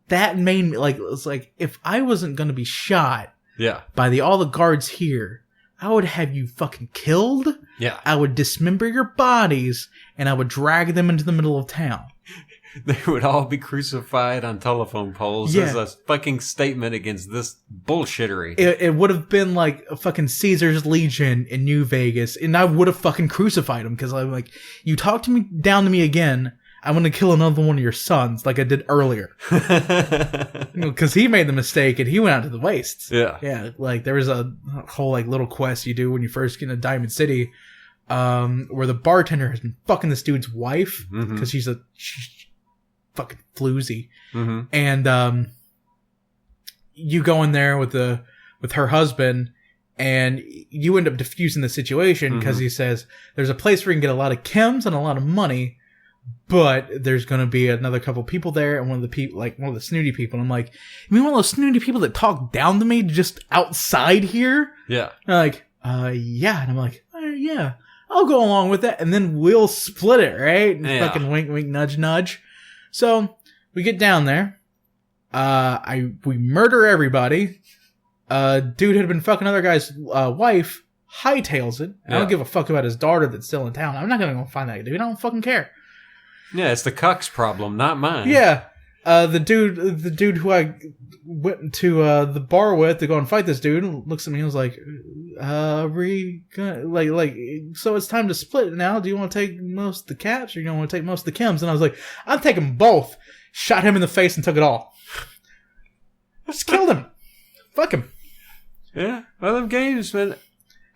that made me like, it's like if I wasn't going to be shot. Yeah. By all the guards here, I would have you fucking killed. Yeah. I would dismember your bodies and I would drag them into the middle of town. They would all be crucified on telephone poles as a fucking statement against this bullshittery. It would have been like a fucking Caesar's Legion in New Vegas, and I would have fucking crucified them because I'm like, you talk to me down to me again, I'm going to kill another one of your sons like I did earlier. Because he made the mistake and he went out to the wastes. Yeah. Yeah. Like there was a whole like little quest you do when you first get into Diamond City where the bartender has been fucking this dude's wife because she's fucking floozy. Mm-hmm. And you go in there with her husband and you end up diffusing the situation because he says there's a place where you can get a lot of chems and a lot of money. But there's going to be another couple people there, and one of the snooty people. And I'm like, you mean one of those snooty people that talk down to me just outside here? Yeah. And they're like, yeah. And I'm like, yeah, I'll go along with that. And then we'll split it, right? And fucking wink, wink, nudge, nudge. So we get down there. We murder everybody. Dude had been fucking other guy's wife. Hightails it. I don't give a fuck about his daughter that's still in town. I'm not going to go find that dude. I don't fucking care. Yeah, it's the cuck's problem, not mine. Yeah. The dude who I went to the bar with to go and fight this dude looks at me and was like, so it's time to split now. Do you want to take most of the caps or you don't want to take most of the chems? And I was like, I'm taking both. Shot him in the face and took it all. Just killed him. Fuck him. Yeah. Well, them games, man.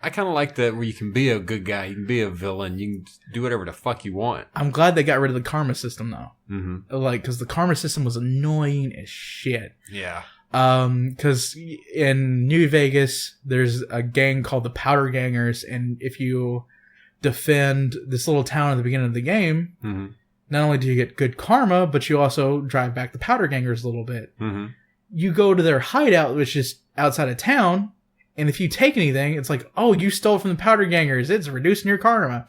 I kind of like that where you can be a good guy, you can be a villain, you can do whatever the fuck you want. I'm glad they got rid of the karma system though. Mm-hmm. Like, because the karma system was annoying as shit. Yeah. Because in New Vegas, there's a gang called the Powder Gangers, and if you defend this little town at the beginning of the game, not only do you get good karma, but you also drive back the Powder Gangers a little bit. Mm-hmm. You go to their hideout, which is outside of town. And if you take anything, it's like, oh, you stole from the Powder Gangers. It's reducing your karma.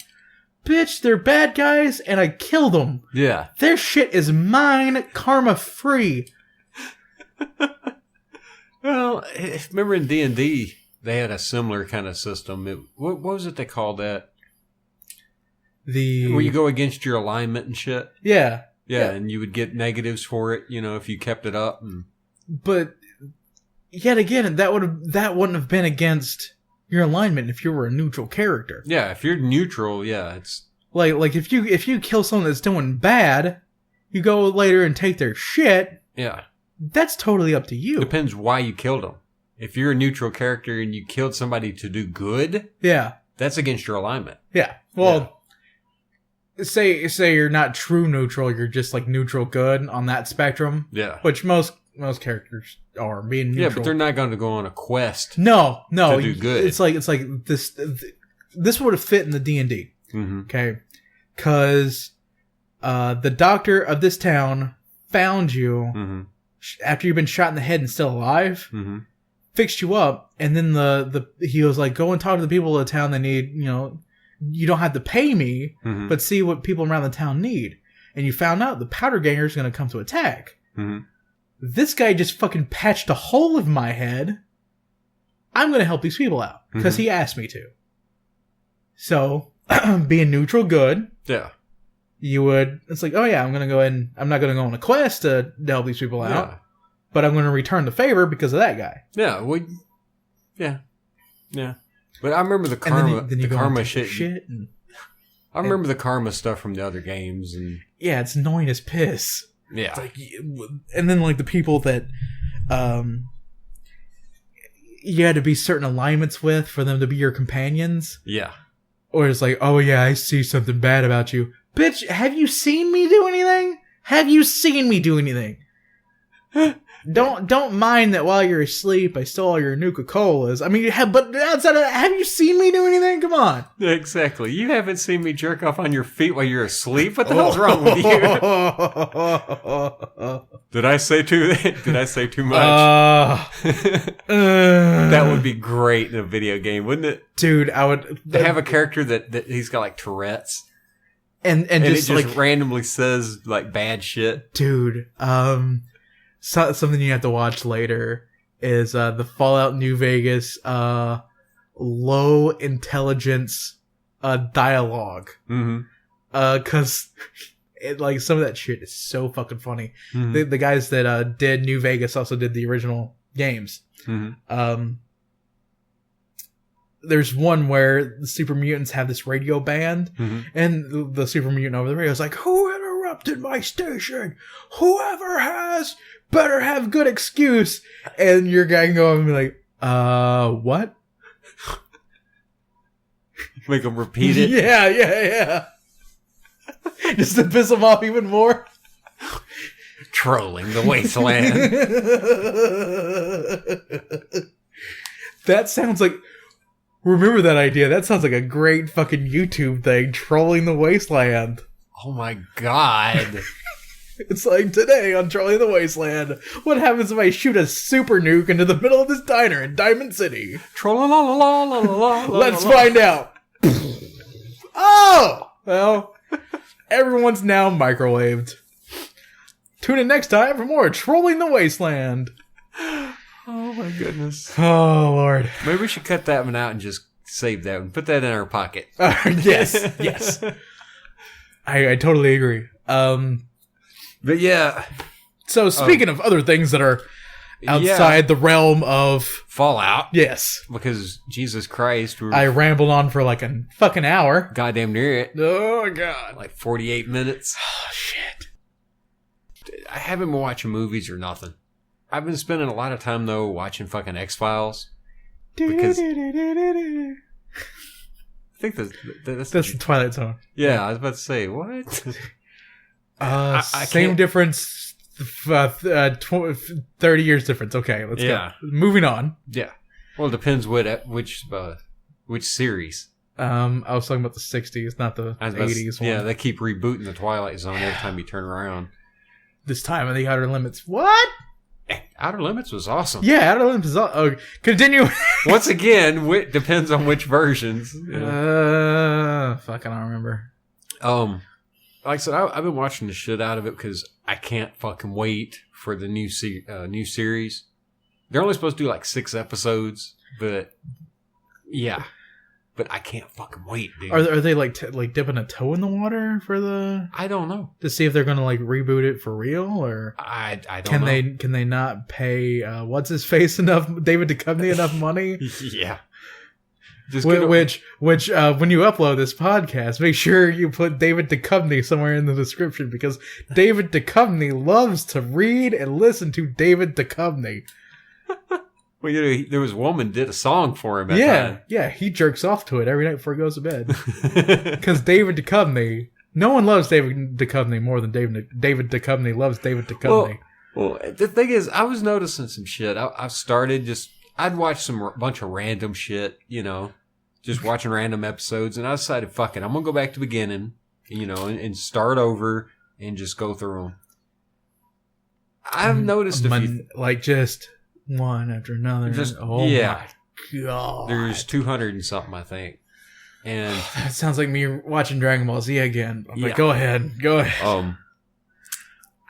Bitch, they're bad guys, and I killed them. Yeah. Their shit is mine, karma free. Well, remember in D&D, they had a similar kind of system. What was it they called that? Where you go against your alignment and shit? Yeah. Yeah, and you would get negatives for it, if you kept it up. But... yet again, that wouldn't have been against your alignment if you were a neutral character. Yeah, if you're neutral, yeah, it's like if you kill someone that's doing bad, you go later and take their shit. Yeah, that's totally up to you. Depends why you killed them. If you're a neutral character and you killed somebody to do good, yeah, that's against your alignment. Yeah. Well, say you're not true neutral, you're just like neutral good on that spectrum. Yeah, which most characters are being neutral. Yeah, but they're not going to go on a quest. No, to do good. It's like this would have fit in the D&D. Mm-hmm. Okay, because the doctor of this town found you after you've been shot in the head and still alive, fixed you up, and then he was like, go and talk to the people of the town that need, you don't have to pay me, but see what people around the town need. and you found out the powder ganger is going to come to attack. Mm-hmm. This guy just fucking patched a hole in my head. I'm going to help these people out because he asked me to. So, being neutral good. Yeah. It's like, oh yeah, I'm going to go ahead and I'm not going to go on a quest to help these people out, but I'm going to return the favor because of that guy. Yeah. Yeah. But I remember the karma, the karma shit. I remember the karma stuff from the other games. And yeah, it's annoying as piss. Yeah. It's like, and then like the people that, you had to be certain alignments with for them to be your companions. Yeah. Or it's like, oh yeah, I see something bad about you. Bitch, have you seen me do anything? Have you seen me do anything? Don't mind that while you're asleep, I stole all your Nuka-Colas. I mean, but outside of that, have you seen me do anything? Come on. Exactly. You haven't seen me jerk off on your feet while you're asleep? What the hell's wrong with you? Did I say too much? That would be great in a video game, wouldn't it? Dude, I would... They have a character that he's got like Tourette's. And just it just like randomly says like bad shit. Dude, something you have to watch later is the Fallout New Vegas low intelligence dialogue. Cause like some of that shit is so fucking funny. The guys that did New Vegas also did the original games. There's one where the super mutants have this radio band, and the super mutant over the radio is like, "Who interrupted my station? Whoever has better have good excuse." And your guy can go and be like, what? Make him repeat it. Yeah. Just to piss him off even more. Trolling the wasteland. That sounds like... Remember that idea. That sounds like a great fucking YouTube thing. Trolling the wasteland. Oh my god. It's like, today on Trolling the Wasteland, what happens if I shoot a super nuke into the middle of this diner in Diamond City? Let's find out. Oh! Well, everyone's now microwaved. Tune in next time for more Trolling the Wasteland. Oh my goodness. Oh Lord. Maybe we should cut that one out and just save that one. Put that in our pocket. Yes. I totally agree. But yeah. So speaking of other things that are outside the realm of Fallout. Yes. Because Jesus Christ. I rambled on for like a fucking hour. Goddamn near it. Oh god. Like 48 minutes. Oh shit. I haven't been watching movies or nothing. I've been spending a lot of time though watching fucking X-Files. Because I think that's the Twilight Zone. Yeah, I was about to say, what? Same difference, 30 years difference. Okay, let's go. Moving on. Yeah. Well, it depends which series. I was talking about the 60s, not the 80s one. Yeah, they keep rebooting the Twilight Zone every time you turn around. This time in the Outer Limits. What? Outer Limits was awesome. Yeah, Outer Limits is awesome. Continue. Once again, depends on which versions. Fuck, I don't remember. Like I said, I've been watching the shit out of it because I can't fucking wait for the new series. They're only supposed to do like 6 episodes, but yeah. But I can't fucking wait, dude. Are they like dipping a toe in the water for the? I don't know. To see if they're gonna like reboot it for real, or I don't know. Can they not pay what's his face enough David Duchovny enough money? Yeah. Which when you upload this podcast, make sure you put David Duchovny somewhere in the description because David Duchovny loves to read and listen to David Duchovny. Well, there was a woman did a song for him at time. Yeah, he jerks off to it every night before he goes to bed. Because David Duchovny, no one loves David Duchovny more than David Duchovny loves David Duchovny. Well, the thing is, I was noticing some shit. I started I'd watch bunch of random shit, just watching random episodes, and I decided, fuck it, I'm gonna go back to the beginning, and start over and just go through them. I've noticed just one after another. My God. God. There's 200 and something, I think. And that sounds like me watching Dragon Ball Z again. I'm like, go ahead.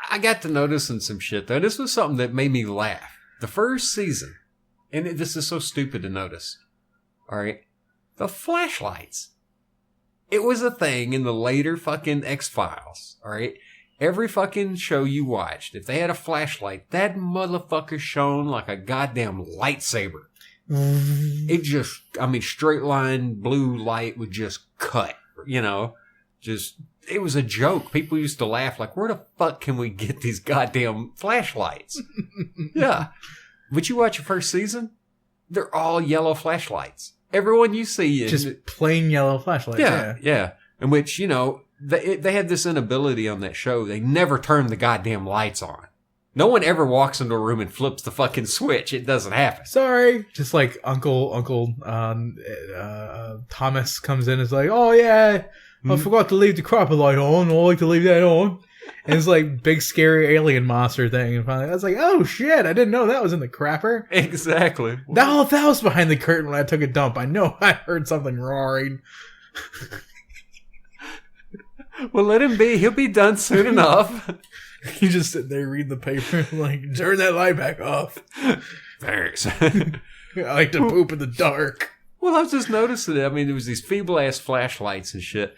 I got to noticing some shit though. This was something that made me laugh. The first season, and this is so stupid to notice. All right, the flashlights. It was a thing in the later fucking X-Files. All right, every fucking show you watched, if they had a flashlight, that motherfucker shone like a goddamn lightsaber. It just, straight line blue light would just cut, it was a joke. People used to laugh like, where the fuck can we get these goddamn flashlights? Yeah. But you watch your first season, they're all yellow flashlights. Everyone you see is just plain yellow flashlights. Yeah. In which, they had this inability on that show. They never turned the goddamn lights on. No one ever walks into a room and flips the fucking switch. It doesn't happen. Sorry. Just like Uncle Thomas comes in and is like, oh yeah, I forgot to leave the crapper light on. I like to leave that on. And it's like big scary alien monster thing. And finally I was like, oh shit, I didn't know that was in the crapper. Exactly. That whole was behind the curtain when I took a dump. I know I heard something roaring. Well, let him be. He'll be done soon enough. You just sit there reading the paper like, turn that light back off. Thanks. I like to poop in the dark. Well, I was just noticing it. There was these feeble-ass flashlights and shit.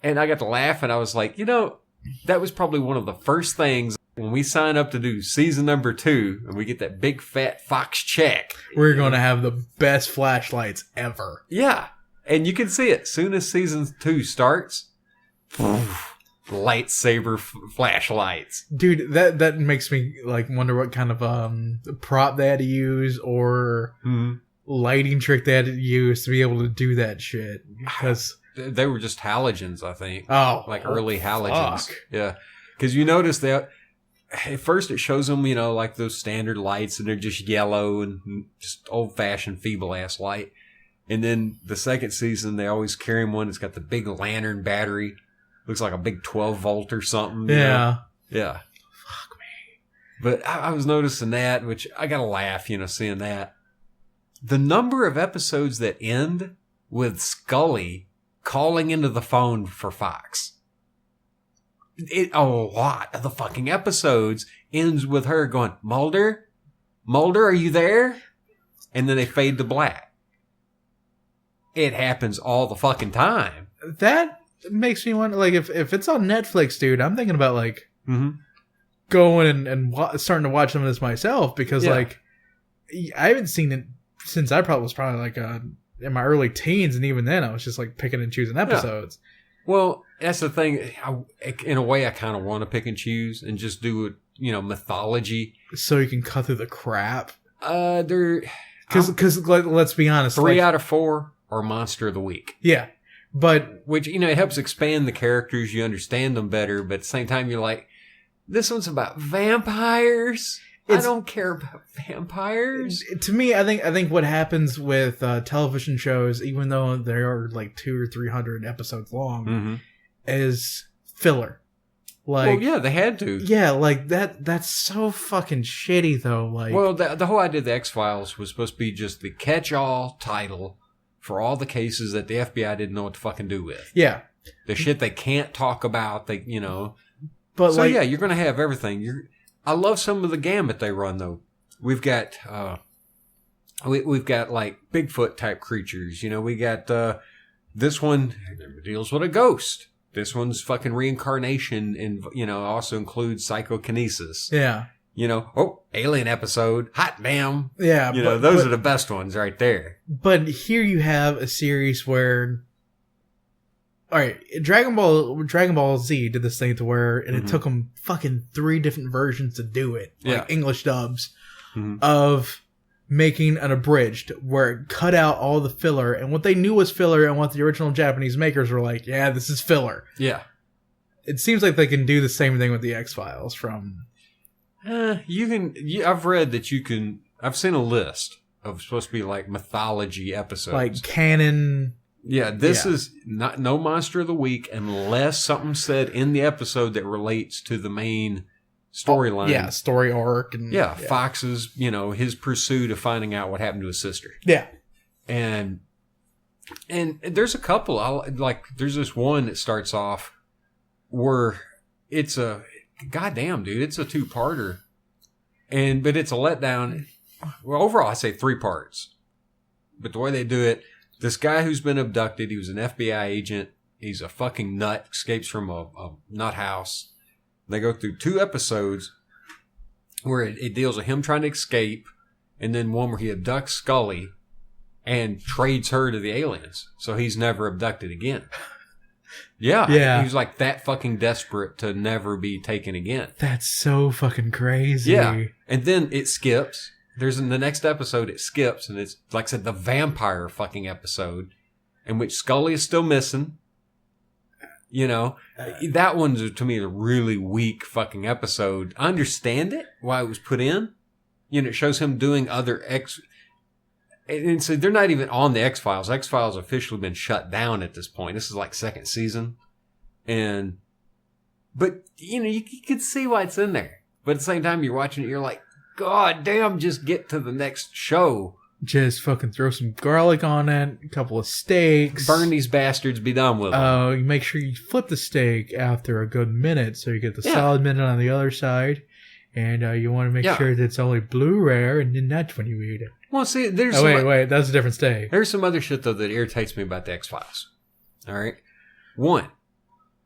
And I got to laugh, and I was like, that was probably one of the first things when we sign up to do season number 2, and we get that big fat Fox check. We're going to have the best flashlights ever. Yeah. And you can see it. Soon as season 2 starts, lightsaber flashlights. Dude, that makes me like wonder what kind of prop they had to use or lighting trick they had to use to be able to do that shit. Because they were just halogens, I think. Oh, like early halogens. Fuck. Yeah. Because you notice that at first it shows them, like those standard lights, and they're just yellow and just old-fashioned feeble-ass light. And then the second season, they always carry one that's got the big lantern battery. Looks like a big 12-volt or something. Yeah. Yeah. Fuck me. But I was noticing that, which I got to laugh, seeing that. The number of episodes that end with Scully calling into the phone for Fox. A lot of the fucking episodes ends with her going, Mulder, are you there? And then they fade to black. It happens all the fucking time. That makes me wonder, like, if it's on Netflix, dude, I'm thinking about, like, going and starting to watch some of this myself, because, like, I haven't seen it since I was probably, like, in my early teens, and even then I was just, like, picking and choosing episodes. Yeah. Well, that's the thing. In a way, I kind of want to pick and choose and just do it, mythology. So you can cut through the crap? Because let's be honest. 3 out of 4 are Monster of the Week. Yeah. But which, it helps expand the characters. You understand them better. But at the same time, you're like, this one's about vampires. I don't care about vampires. To me, I think what happens with television shows, even though they are like 200 or 300 episodes long, is filler. Like, well, yeah, they had to. Yeah, like that's so fucking shitty, though. Like, well, the whole idea of the X-Files was supposed to be just the catch-all title for all the cases that the FBI didn't know what to fucking do with. Yeah. The shit they can't talk about, But so, yeah, you're going to have everything. I love some of the gamut they run, though. We've got, we've got, like, Bigfoot-type creatures. We got, this one deals with a ghost. This one's fucking reincarnation and, also includes psychokinesis. Yeah. Alien episode. Hot damn. Yeah. Those are the best ones right there. But here you have a series where, all right, Dragon Ball Z did this thing to where, and it took them fucking 3 different versions to do it. Like English dubs of making an abridged where it cut out all the filler, and what they knew was filler and what the original Japanese makers were like, yeah, this is filler. Yeah. It seems like they can do the same thing with the X-Files from... I've read that you can... I've seen a list of supposed to be like mythology episodes. Like canon... Yeah, this is no Monster of the Week unless something's said in the episode that relates to the main storyline. Yeah, story arc. And Fox's, his pursuit of finding out what happened to his sister. Yeah. And And there's a couple. There's this one that starts off where it's a goddamn dude. It's a 2-parter, but it's a letdown. Well, overall, I say 3 parts. But the way they do it, this guy who's been abducted, he was an FBI agent. He's a fucking nut. Escapes from a nut house. They go through 2 episodes where it deals with him trying to escape, and then one where he abducts Scully and trades her to the aliens, so he's never abducted again. Yeah. He was like that fucking desperate to never be taken again. That's so fucking crazy. Yeah. And then it skips. There's in the next episode, it skips, and it's, like I said, the vampire fucking episode, in which Scully is still missing. You know, that one's, to me, a really weak fucking episode. I understand it, why it was put in. You know, it shows him doing other and so they're not even on the X-Files. X-Files have officially been shut down at this point. This is like 2nd season. But, you know, you could see why it's in there. But at the same time, you're watching it, you're like, God damn, just get to the next show. Just fucking throw some garlic on it, a couple of steaks. Burn these bastards, be done with them. You make sure you flip the steak after a good minute so you get the solid minute on the other side. And you want to make sure that it's only blue rare, and then that's when you eat it. Well, see, there's wait, that's a different steak. There's some other shit, though, that irritates me about the X-Files. All right? One,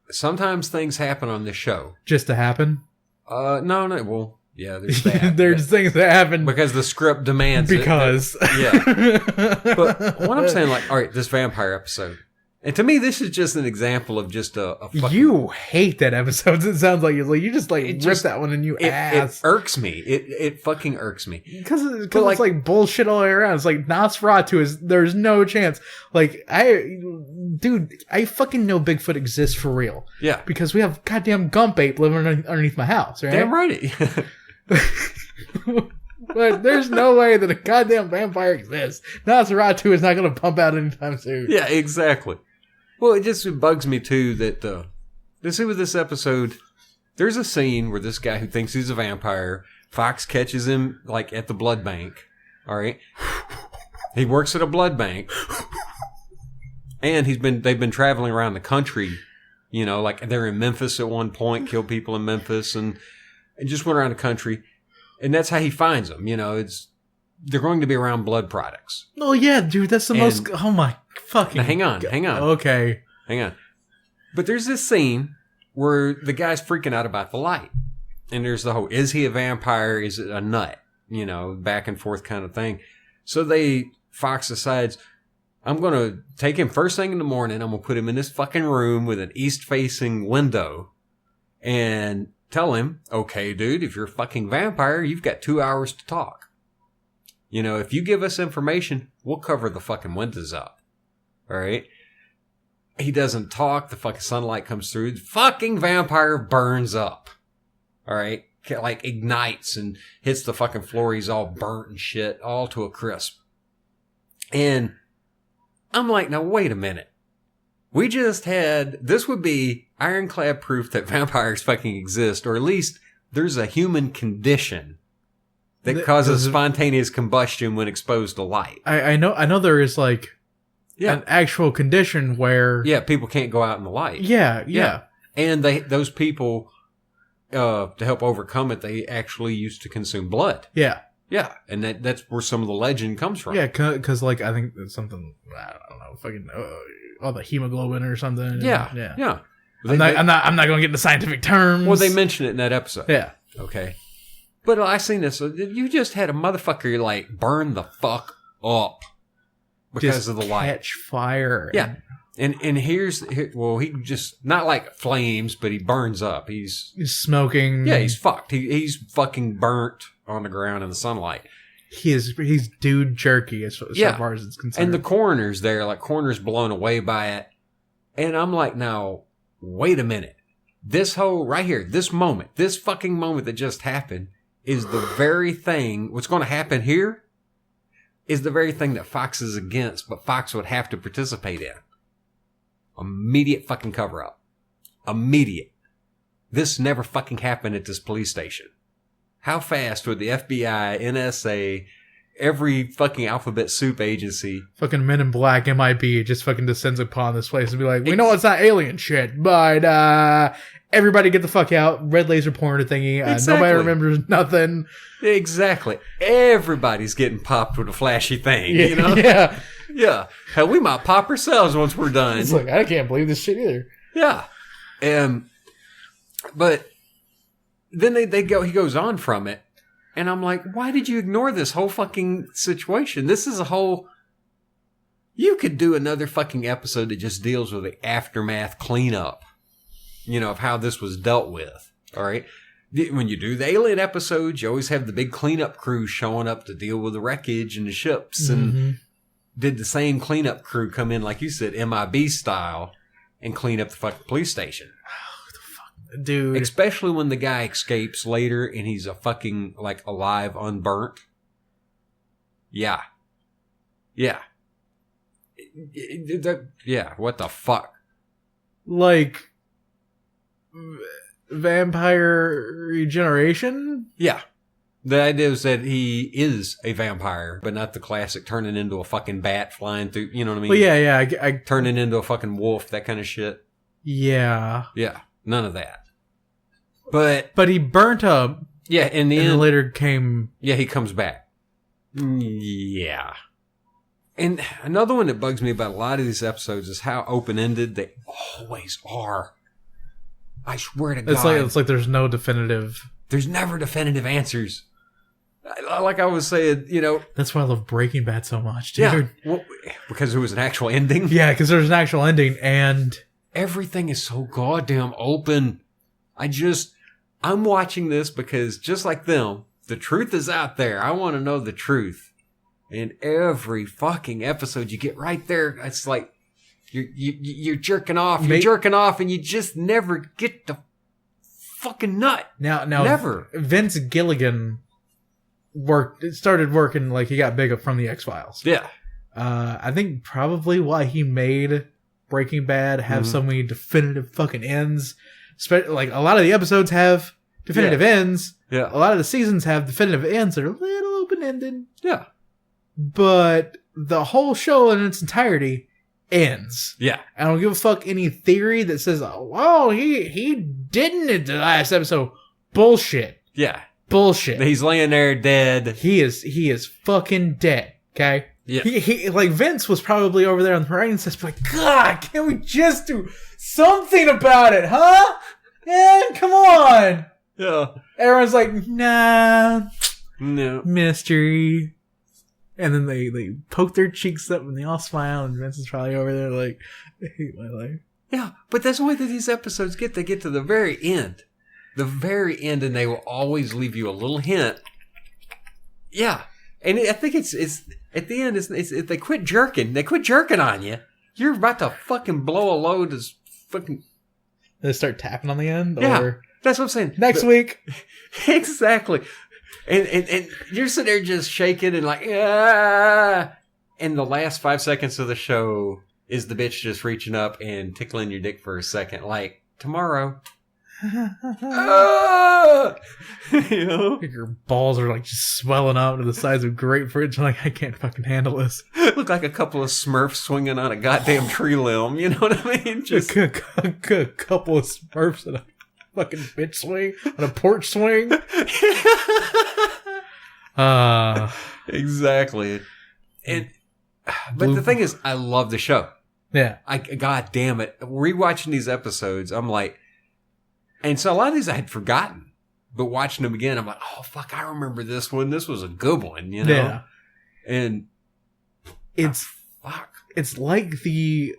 sometimes things happen on this show. Just to happen? No. Well, yeah, there's that. There's things that happen. Because the script demands because. it. Yeah. But what I'm saying, like, all right, this vampire episode. And to me, this is just an example of just a fucking... You hate that episode. It sounds like you just rip that one and ass. It irks me. It fucking irks me. Because it's like bullshit all the way around. It's like Nosferatu there's no chance. Like, I fucking know Bigfoot exists for real. Yeah. Because we have goddamn gump ape living underneath my house, right? Damn right. But there's no way that a goddamn vampire exists. Nosferatu is not going to pump out anytime soon. Yeah, exactly. Well, it bugs me, too, that, let's see with this episode, there's a scene where this guy who thinks he's a vampire, Fox catches him, like, at the blood bank, all right? He works at a blood bank, and they've been traveling around the country, you know, like, they're in Memphis at one point, killed people in Memphis, and just went around the country, and that's how he finds them, you know, they're going to be around blood products. Oh, yeah, dude, that's the most, oh my fucking... Now, hang on. Okay. Hang on. But there's this scene where the guy's freaking out about the light. And there's the whole, is he a vampire? Is it a nut? You know, back and forth kind of thing. So Fox decides, I'm going to take him first thing in the morning. I'm going to put him in this fucking room with an east-facing window and tell him, okay, dude, if you're a fucking vampire, you've got 2 hours to talk. You know, if you give us information, we'll cover the fucking windows up. All right? He doesn't talk. The fucking sunlight comes through. The fucking vampire burns up. All right? Like ignites and hits the fucking floor. He's all burnt and shit, all to a crisp. And I'm like, now wait a minute. We just had, this would be ironclad proof that vampires fucking exist, or at least there's a human condition that causes spontaneous combustion when exposed to light. I know there is like an actual condition where people can't go out in the light. Yeah. And those people to help overcome it, they actually used to consume blood. Yeah. And that's where some of the legend comes from. Yeah, because like I think it's something, I don't know, fucking all the hemoglobin or something. Yeah. I'm not going to get into scientific terms. Well, they mention it in that episode. Yeah. Okay. But I seen this. You just had a motherfucker like burn the fuck up because just of the light. Catch fire. Yeah. And he just, not like flames, but he burns up. He's smoking. Yeah, he's fucked. He's fucking burnt on the ground in the sunlight. He's dude jerky so far as it's concerned. And the coroner's there, like coroner's blown away by it. And I'm like, now, wait a minute. This whole, right here, this fucking moment that just happened is the very thing, what's going to happen here is the very thing that Fox is against, but Fox would have to participate in. Immediate fucking cover up. Immediate. This never fucking happened at this police station. How fast would the FBI, NSA, every fucking alphabet soup agency. Fucking Men in Black, MIB, just fucking descends upon this place and be like, we know it's not alien shit, but everybody get the fuck out. Red laser pointer thingy. Nobody remembers nothing. Exactly. Everybody's getting popped with a flashy thing, yeah, you know? Yeah. Yeah. Hell, we might pop ourselves once we're done. It's like, I can't believe this shit either. Yeah. But then he goes on from it. And I'm like, why did you ignore this whole fucking situation? This is a whole... You could do another fucking episode that just deals with the aftermath cleanup, of how this was dealt with. All right? When you do the alien episodes, you always have the big cleanup crew showing up to deal with the wreckage and the ships. And did the same cleanup crew come in, like you said, MIB style, and clean up the fucking police station? Dude. Especially when the guy escapes later and he's a fucking, like, alive, unburnt. Yeah. Yeah. Yeah, what the fuck? Like, vampire regeneration? Yeah. The idea is that he is a vampire, but not the classic turning into a fucking bat flying through, you know what I mean? Well, yeah. I turning into a fucking wolf, that kind of shit. Yeah. Yeah, none of that. But he burnt up. Yeah, in the end. And later came... Yeah, he comes back. Yeah. And another one that bugs me about a lot of these episodes is how open-ended they always are. I swear to God. It's like there's no definitive... There's never definitive answers. Like I was saying, That's why I love Breaking Bad so much, dude. Yeah, well, because there was an actual ending. Yeah, because there's an actual ending, and... Everything is so goddamn open. I'm watching this because just like them, the truth is out there. I want to know the truth. And every fucking episode you get right there, it's like you're jerking off. You're jerking off and you just never get the fucking nut. Now never. Vince Gilligan started working, like he got big up from the X-Files. Yeah. I think probably why he made Breaking Bad have so many definitive fucking ends. Like, a lot of the episodes have definitive ends. Yeah. A lot of the seasons have definitive ends that are a little open-ended. Yeah. But the whole show in its entirety ends. Yeah. I don't give a fuck any theory that says, oh, he didn't in the last episode. Bullshit. Yeah. Bullshit. He's laying there dead. He is fucking dead. Okay? Yeah. He like, Vince was probably over there on the writing desk, like, God, can we just do something about it, huh? Yeah, come on. Yeah. Everyone's like, nah. No. Mystery. And then they poke their cheeks up and they all smile, and Vince is probably over there like, I hate my life. Yeah, but that's the way that these episodes get. They get to the very end. The very end, and they will always leave you a little hint. Yeah. And I think it's at the end, it's they quit jerking. They quit jerking on you. You're about to fucking blow a load as fucking... They start tapping on the end? Yeah, or that's what I'm saying. Next week. Exactly. And you're sitting there just shaking and like, ah. And the last 5 seconds of the show is the bitch just reaching up and tickling your dick for a second. Like, tomorrow. Your balls are like just swelling up to the size of grapefruits. I'm like, I can't fucking handle this. Look like a couple of Smurfs swinging on a goddamn tree limb. You know what I mean? Just a couple of Smurfs and a fucking bitch swing on a porch swing. Exactly. But the thing is, I love the show. Yeah. God damn it. Rewatching these episodes, I'm like, and so a lot of these I had forgotten, but watching them again, I'm like, oh fuck, I remember this one. This was a good one, you know? Yeah. And it's like the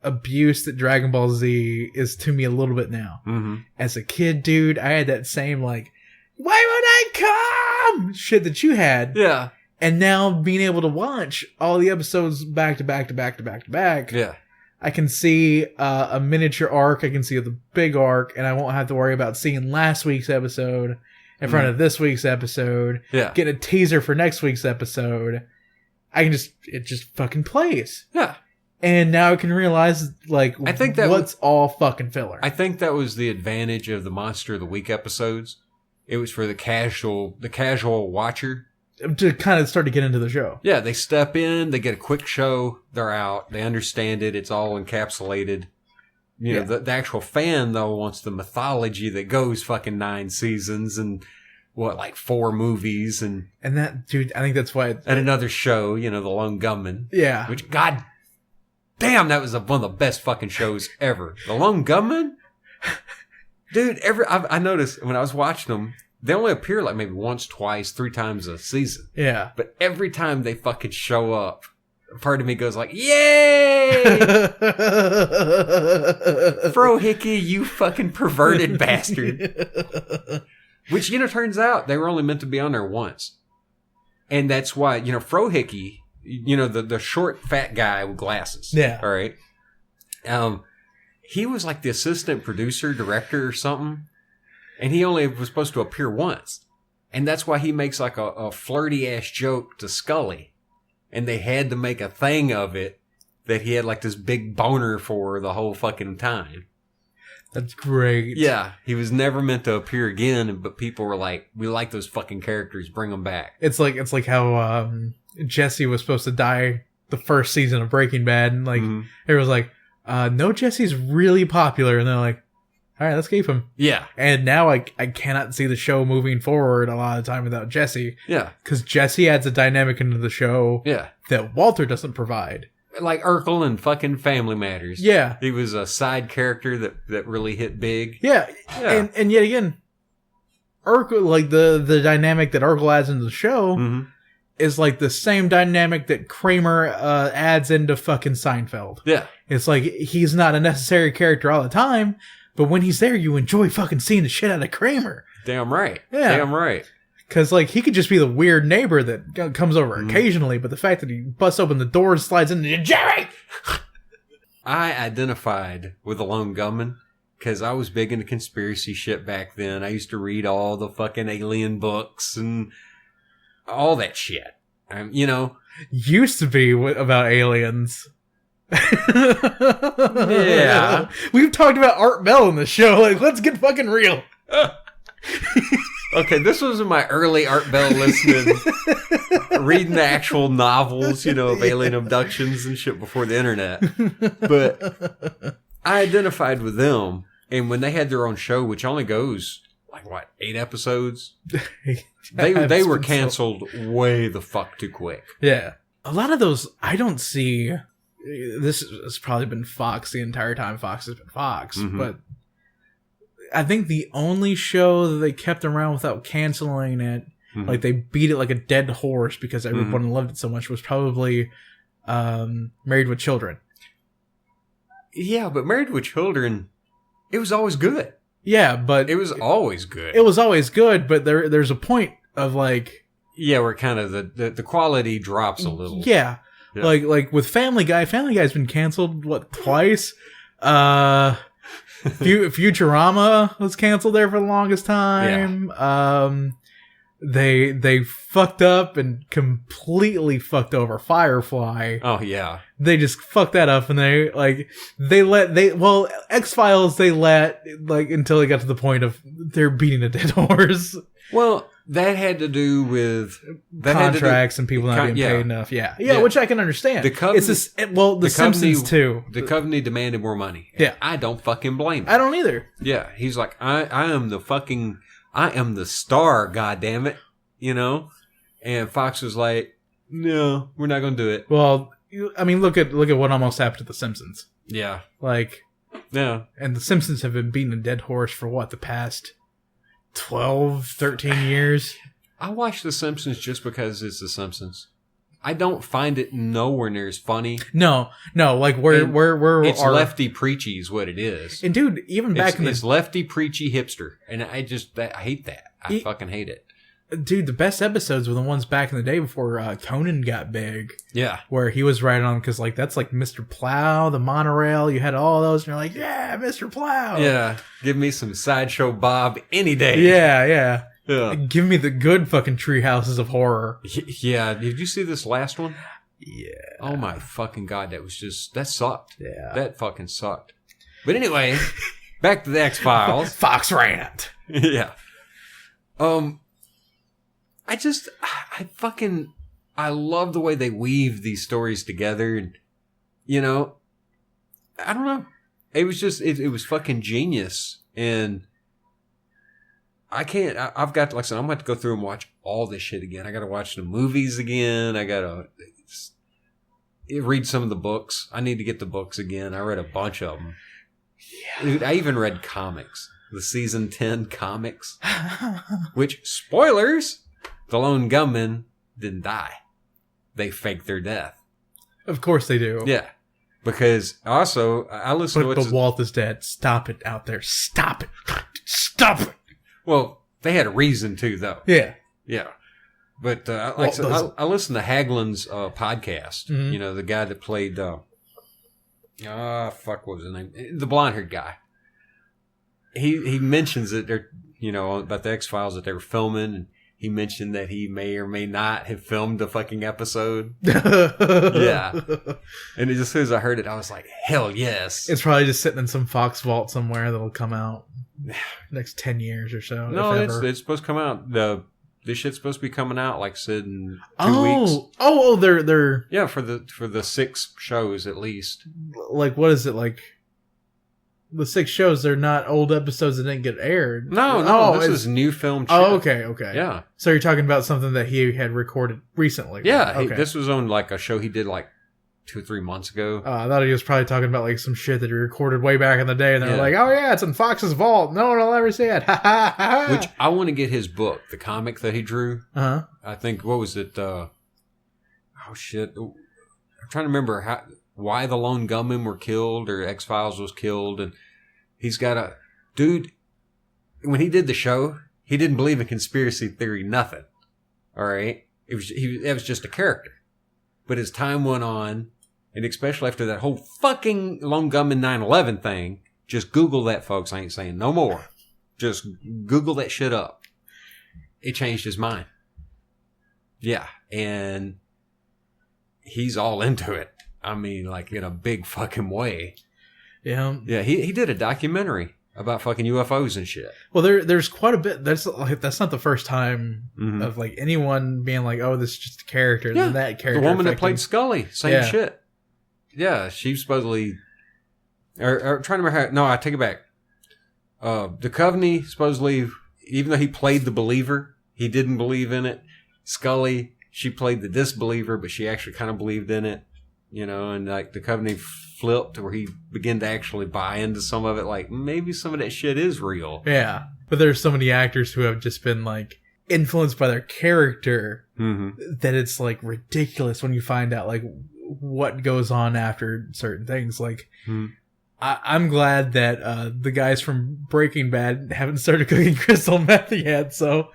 abuse that Dragon Ball Z is to me a little bit now. Mm-hmm. As a kid, dude, I had that same like, why would I come? Shit that you had. Yeah. And now being able to watch all the episodes back to back to back to back to back. Yeah. I can see a miniature arc. I can see the big arc, and I won't have to worry about seeing last week's episode in front of this week's episode. Yeah. Getting a teaser for next week's episode. It just fucking plays. Yeah. And now I can realize, like, I think that what's all fucking filler. I think that was the advantage of the Monster of the Week episodes. It was for the casual watcher. to kind of start to get into the show. Yeah, they step in, they get a quick show, they're out, they understand it, it's all encapsulated. You know, the actual fan, though, wants the mythology that goes fucking 9 seasons and, 4 movies and that, dude, I think that's why... And another show, you know, The Lone Gunman. Yeah. Which, god damn, that was one of the best fucking shows ever. The Lone Gunman? Dude, I noticed when I was watching them, they only appear like maybe once, twice, 3 times a season. Yeah. But every time they fucking show up, part of me goes like, yay! Frohickey, you fucking perverted bastard. Which, you know, turns out they were only meant to be on there once. And that's why, you know, Frohickey, you know, the short, fat guy with glasses. Yeah. All right. He was like the assistant producer, director or something. And he only was supposed to appear once. And that's why he makes like a flirty-ass joke to Scully. And they had to make a thing of it that he had like this big boner for the whole fucking time. That's great. Yeah. He was never meant to appear again, but people were like, we like those fucking characters, bring them back. It's like how Jesse was supposed to die the first season of Breaking Bad. And like, everyone's like, no, Jesse's really popular. And they're like, all right, let's keep him. Yeah. And now I cannot see the show moving forward a lot of the time without Jesse. Yeah. Because Jesse adds a dynamic into the show that Walter doesn't provide. Like Urkel and fucking Family Matters. Yeah. He was a side character that really hit big. Yeah. And yet again, Urkel, like the dynamic that Urkel adds into the show is like the same dynamic that Kramer adds into fucking Seinfeld. Yeah. It's like he's not a necessary character all the time, but when he's there, you enjoy fucking seeing the shit out of Kramer. Damn right. Yeah. Damn right. Because, like, he could just be the weird neighbor that comes over occasionally, but the fact that he busts open the door and slides in, Jerry! I identified with the Lone Gunman because I was big into conspiracy shit back then. I used to read all the fucking alien books and all that shit. You know. Used to be about aliens. Yeah. We've talked about Art Bell in the show. Like, let's get fucking real. Okay, this was in my early Art Bell listening, reading the actual novels, you know, of alien abductions and shit before the internet. But I identified with them, and when they had their own show, which only goes, 8 episodes? They were canceled way the fuck too quick. Yeah. A lot of those, I don't see... This has probably been Fox the entire time Fox has been Fox, but I think the only show that they kept around without canceling it, like they beat it like a dead horse because everyone loved it so much, was probably Married with Children. Yeah, but Married with Children, it was always good. Yeah, but... It was always good. It was always good, but there's a point of like... Yeah, where kind of the quality drops a little. Yeah. Like with Family Guy's been canceled, twice? Futurama was canceled there for the longest time. Yeah. They fucked up and completely fucked over Firefly. Oh yeah. They just fucked that up, and X-Files they let until they got to the point of they're beating a dead horse. Well, that had to do with contracts and people not being paid enough. Yeah, which I can understand. The Simpsons too. The company demanded more money. Yeah, I don't fucking blame him. I don't either. Yeah, he's like, I am the star. God damn it, you know. And Fox was like, no, we're not going to do it. Well, I mean, look at what almost happened to the Simpsons. Yeah, yeah, and the Simpsons have been beating a dead horse for the past 12, 13 years. I watch The Simpsons just because it's The Simpsons. I don't find it nowhere near as funny. No, where it's lefty preachy is what it is. And dude, even back it's lefty preachy hipster, and I hate that. I fucking hate it. Dude, the best episodes were the ones back in the day before Conan got big. Yeah. Where he was riding on, because that's like Mr. Plow, the monorail. You had all those, and you're like, yeah, Mr. Plow. Yeah. Give me some Sideshow Bob any day. Yeah. Give me the good fucking tree houses of horror. Yeah. Did you see this last one? Yeah. Oh my fucking God. That sucked. Yeah. That fucking sucked. But anyway, back to the X-Files. Fox rant. Yeah. I love the way they weave these stories together. And, you know, I don't know. It was just, it was fucking genius. And I've got to, like I said, I'm going to have to go through and watch all this shit again. I got to watch the movies again. I got to read some of the books. I need to get the books again. I read a bunch of them. Yeah. Dude, I even read comics. The season 10 comics. Which, spoilers, the lone gunmen didn't die. They faked their death. Of course they do. Yeah. Because also, I listened to But Walt is dead. Stop it out there. Stop it. Stop it. Well, they had a reason to, though. Yeah. Yeah. But I listened to Hagelin's podcast. Mm-hmm. You know, the guy that played, what was his name? The blonde-haired guy. He mentions that they're, you know, about the X-Files that they were filming, and he mentioned that he may or may not have filmed the fucking episode. Yeah. And as soon as I heard it, I was like, hell yes. It's probably just sitting in some Fox vault somewhere that'll come out next 10 years or so. No, it's supposed to come out. This shit's supposed to be coming out, like I said, in 2 weeks. Oh, they're... Yeah, for the 6 shows at least. Like, what is it, like... The 6 shows, they're not old episodes that didn't get aired. No, this is new film shit. Oh, okay. Yeah. So you're talking about something that he had recorded recently. Yeah, okay. This was on like a show he did like 2 or 3 months ago. I thought he was probably talking about like some shit that he recorded way back in the day, and they were like, oh yeah, it's in Fox's vault. No one will ever see it. Which, I want to get his book, the comic that he drew. Uh-huh. I think, what was it? I'm trying to remember why the lone gunmen were killed, or X-Files was killed, and he's got dude, when he did the show, he didn't believe in conspiracy theory, nothing. All right? It was just a character. But as time went on, and especially after that whole fucking lone gunman 9/11 thing, just Google that, folks. I ain't saying no more. Just Google that shit up. It changed his mind. Yeah, and he's all into it. I mean, like, in a big fucking way. Yeah. Yeah, he did a documentary about fucking UFOs and shit. Well, there's quite a bit. That's not the first time of like anyone being like, "Oh, this is just a character." Yeah, and that character. The woman that played Scully, same shit. Yeah, she supposedly. Or trying to remember how. No, I take it back. Duchovny supposedly, even though he played the believer, he didn't believe in it. Scully, she played the disbeliever, but she actually kind of believed in it. You know, and like Duchovny flipped where he began to actually buy into some of it. Like, maybe some of that shit is real. Yeah. But there's so many actors who have just been like influenced by their character that it's like ridiculous when you find out like what goes on after certain things. Like, I'm glad that the guys from Breaking Bad haven't started cooking crystal meth yet. So,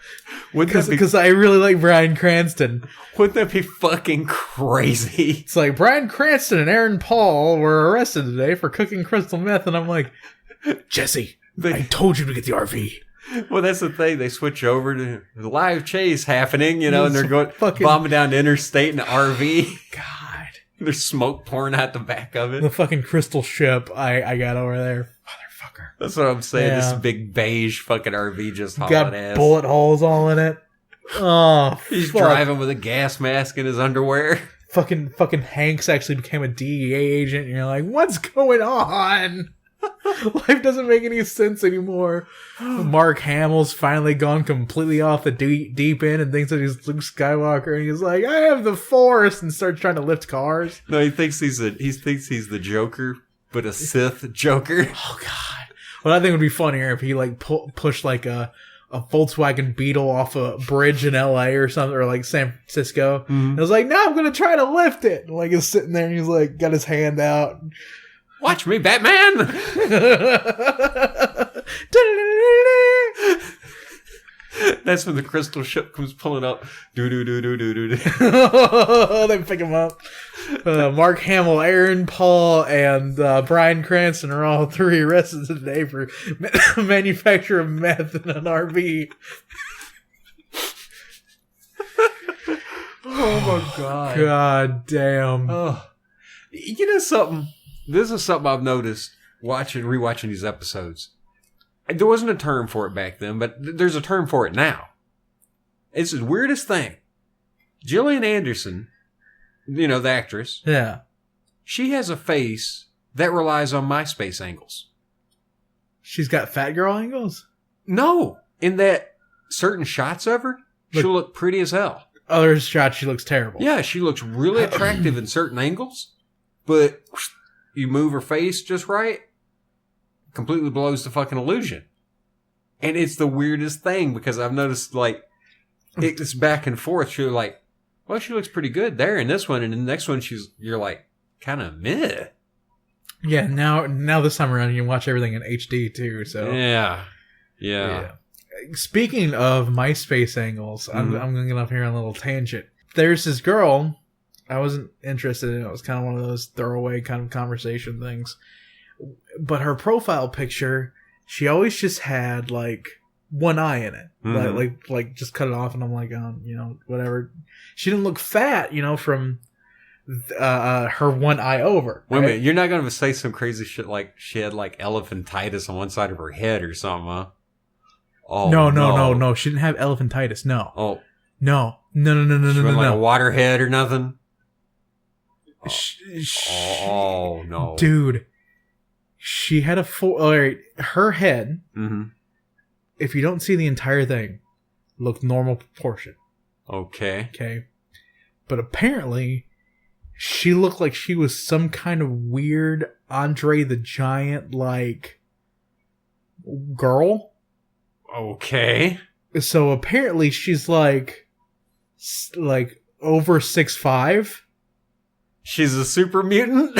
because I really like Bryan Cranston. Wouldn't that be fucking crazy? It's like Bryan Cranston and Aaron Paul were arrested today for cooking crystal meth, and I'm like, Jesse, I told you to get the RV. Well, that's the thing. They switch over to the live chase happening, you know, and they're going bombing down the interstate in the RV. God. There's smoke pouring out the back of it. The fucking crystal ship I got over there. Motherfucker. That's what I'm saying. Yeah. This big beige fucking RV just hauling got ass. Bullet holes all in it. Oh, he's driving with a gas mask in his underwear. Fucking Hanks actually became a DEA agent, and you're like, what's going on? Life doesn't make any sense anymore. Mark Hamill's finally gone completely off the deep end and thinks that he's Luke Skywalker, and he's like, I have the Force, and starts trying to lift cars. No, he thinks he's the Joker, but a Sith Joker. Oh God! Well, I think it would be funnier if he like pushed like a Volkswagen Beetle off a bridge in LA or something, or like San Francisco. And I was like, no, I'm gonna try to lift it. And like he's sitting there and he's like got his hand out. Watch me, Batman! That's when the crystal ship comes pulling up. They pick him up. Mark Hamill, Aaron Paul, and Bryan Cranston are all 3 arrested today for manufacture of meth in an RV. Oh my God. God damn. Oh. You know something? This is something I've noticed rewatching these episodes. There wasn't a term for it back then, but there's a term for it now. It's the weirdest thing. Gillian Anderson, the actress. Yeah. She has a face that relies on MySpace angles. She's got fat girl angles? No. In that certain shots of her, she'll look pretty as hell. Other shots, she looks terrible. Yeah, she looks really attractive in certain angles, but you move her face just right, completely blows the fucking illusion. And it's the weirdest thing because I've noticed, like, it's back and forth. You're like, well, she looks pretty good there in this one, and in the next one, you're like, kind of meh. Yeah, now this time around, you can watch everything in HD too, so. Yeah. Speaking of MySpace angles, I'm going to get off here on a little tangent. There's this girl I wasn't interested in. It was kind of one of those throwaway kind of conversation things. But her profile picture, she always just had like one eye in it. Like just cut it off, and I'm like, whatever. She didn't look fat, from her one eye over. Wait a minute, you're not going to say some crazy shit like she had like elephantitis on one side of her head or something, huh? Oh, no. She didn't have elephantitis. No. Oh. No. She went like a waterhead or nothing? Oh, no. Dude. She had her head, if you don't see the entire thing, looked normal proportion. Okay. But apparently, she looked like she was some kind of weird Andre the Giant, like, girl. Okay. So apparently she's like over 6'5". She's a super mutant?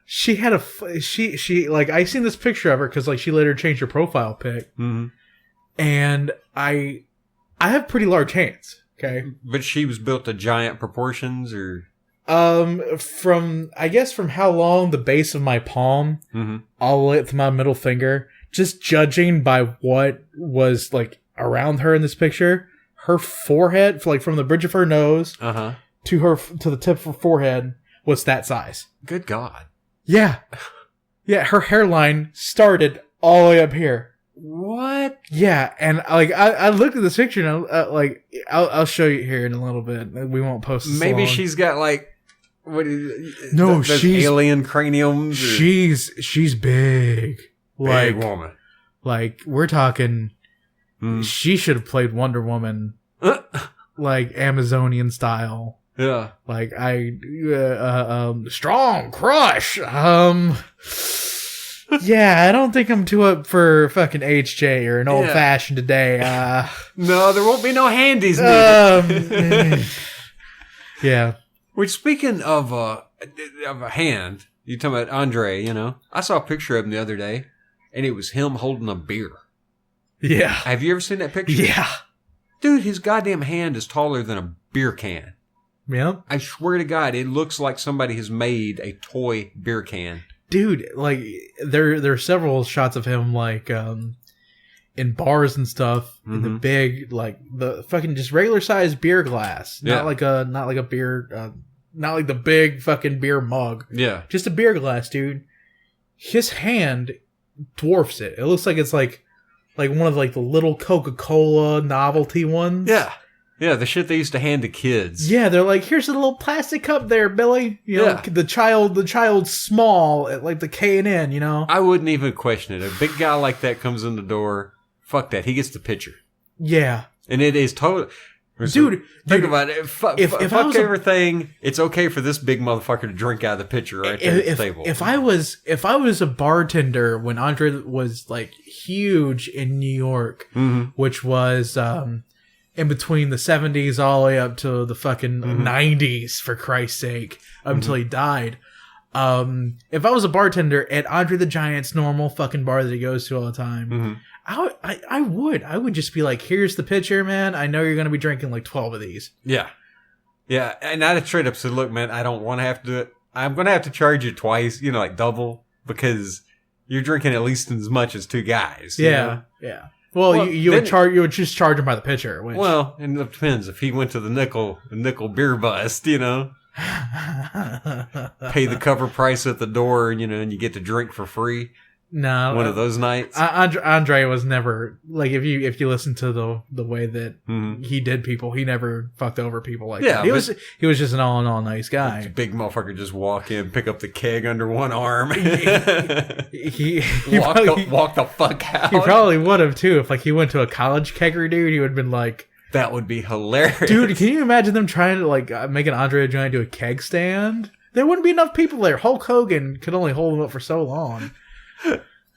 She had she like, I seen this picture of her because like she later changed her profile pic. And I have pretty large hands. Okay. But she was built to giant proportions or? From how long the base of my palm all the way up to my middle finger, just judging by what was like around her in this picture, her forehead, from the bridge of her nose to the tip of her forehead was that size. Good God. Yeah. Yeah. Her hairline started all the way up here. What? Yeah. And like, I looked at this picture and I'll show you here in a little bit. We won't post this. Maybe long. She's got like, she's alien craniums. She's big. Big woman. Like, we're talking, she should have played Wonder Woman, like Amazonian style. Yeah. Like, strong crush. Yeah, I don't think I'm too up for fucking HJ or an old fashioned today. No, there won't be no handies needed. Yeah. Which, speaking of a hand, you talking about Andre, I saw a picture of him the other day, and it was him holding a beer. Yeah. Have you ever seen that picture? Yeah. Dude, his goddamn hand is taller than a beer can. Yeah. I swear to God, it looks like somebody has made a toy beer can. Dude, like, there are several shots of him, like, in bars and stuff, in the big, like, the fucking just regular sized beer glass. Not like a beer, not like the big fucking beer mug. Yeah. Just a beer glass, dude. His hand dwarfs it. It looks like it's like one of like the little Coca-Cola novelty ones. Yeah. Yeah, the shit they used to hand to kids. Yeah, they're like, here's a little plastic cup there, Billy. The child's small at like the K&N, I wouldn't even question it. A big guy like that comes in the door, fuck that. He gets the pitcher. Yeah. And it is totally... Dude, think about it. Fuck everything. It's okay for this big motherfucker to drink out of the pitcher right there at the table. If I was a bartender when Andre was like huge in New York, which was in between the 70s all the way up to the fucking 90s, for Christ's sake, until he died. If I was a bartender at Andre the Giant's normal fucking bar that he goes to all the time, I would just be like, here's the pitcher, man. I know you're going to be drinking like 12 of these. Yeah. Yeah. And I'd have straight up said, look, man, I don't want to have to do it. I'm going to have to charge you twice, like double, because you're drinking at least as much as two guys. Yeah. Yeah. Well, you would just charge him by the pitcher. Which... Well, and it depends. If he went to the nickel beer bust, pay the cover price at the door, and you get to drink for free. No, one of those nights. Andre was never like if you listen to the way that he did people, he never fucked over people like that. He was just an all in all nice guy. Big motherfucker just walk in, pick up the keg under one arm, he walk the fuck out. He probably would have too if like he went to a college kegger dude. He would have been like, that would be hilarious, dude. Can you imagine them trying to like make an Andre the Giant do a keg stand? There wouldn't be enough people there. Hulk Hogan could only hold him up for so long.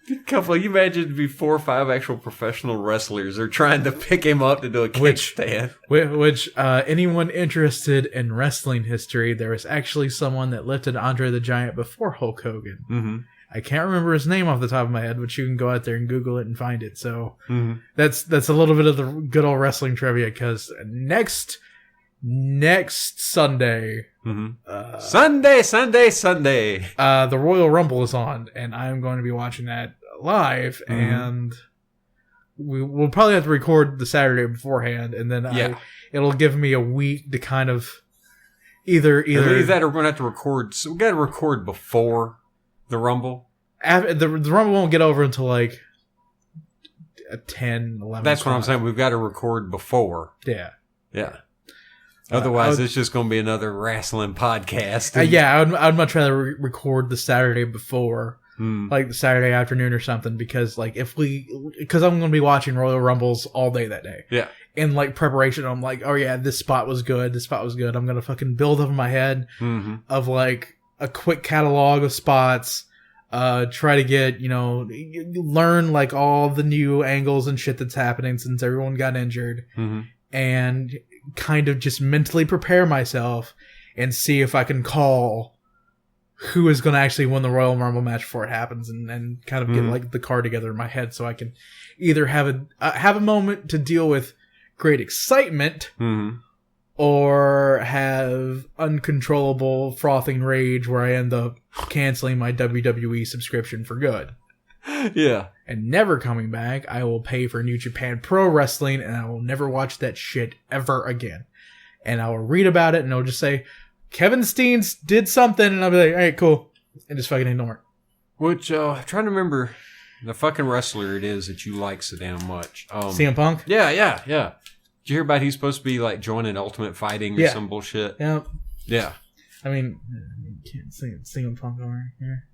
You imagine it'd be 4 or 5 actual professional wrestlers are trying to pick him up to do a kick stand. Which anyone interested in wrestling history, there was actually someone that lifted Andre the Giant before Hulk Hogan. Mm-hmm. I can't remember his name off the top of my head, but you can go out there and Google it and find it. So that's a little bit of the good old wrestling trivia, because next Sunday, Sunday, the Royal Rumble is on, and I'm going to be watching that live, and we'll probably have to record the Saturday beforehand, and then it'll give me a week to kind of either that or we're going to have to record. So we got to record before the Rumble. The Rumble won't get over until like 10, 11. That's what I'm saying. We've got to record before. Yeah. Otherwise, it's just going to be another wrestling podcast. I'd much rather record the Saturday before, like the Saturday afternoon or something, because like because I'm going to be watching Royal Rumbles all day that day. Yeah. In like preparation, I'm like, oh yeah, this spot was good. I'm going to fucking build up in my head of like a quick catalog of spots. Try to get, learn like all the new angles and shit that's happening since everyone got injured. And kind of just mentally prepare myself and see if I can call who is going to actually win the Royal Rumble match before it happens, and kind of get like the card together in my head so I can either have a moment to deal with great excitement or have uncontrollable frothing rage where I end up canceling my WWE subscription for good. Yeah. And never coming back. I will pay for New Japan Pro Wrestling, and I will never watch that shit ever again. And I will read about it, and I'll just say, Kevin Steen did something, and I'll be like, all right, cool. And just fucking ignore it. Which, I'm trying to remember the fucking wrestler it is that you like so damn much. CM Punk? Yeah. Did you hear about he's supposed to be like joining Ultimate Fighting or some bullshit? Yeah. I mean, you can't say CM Punk over here.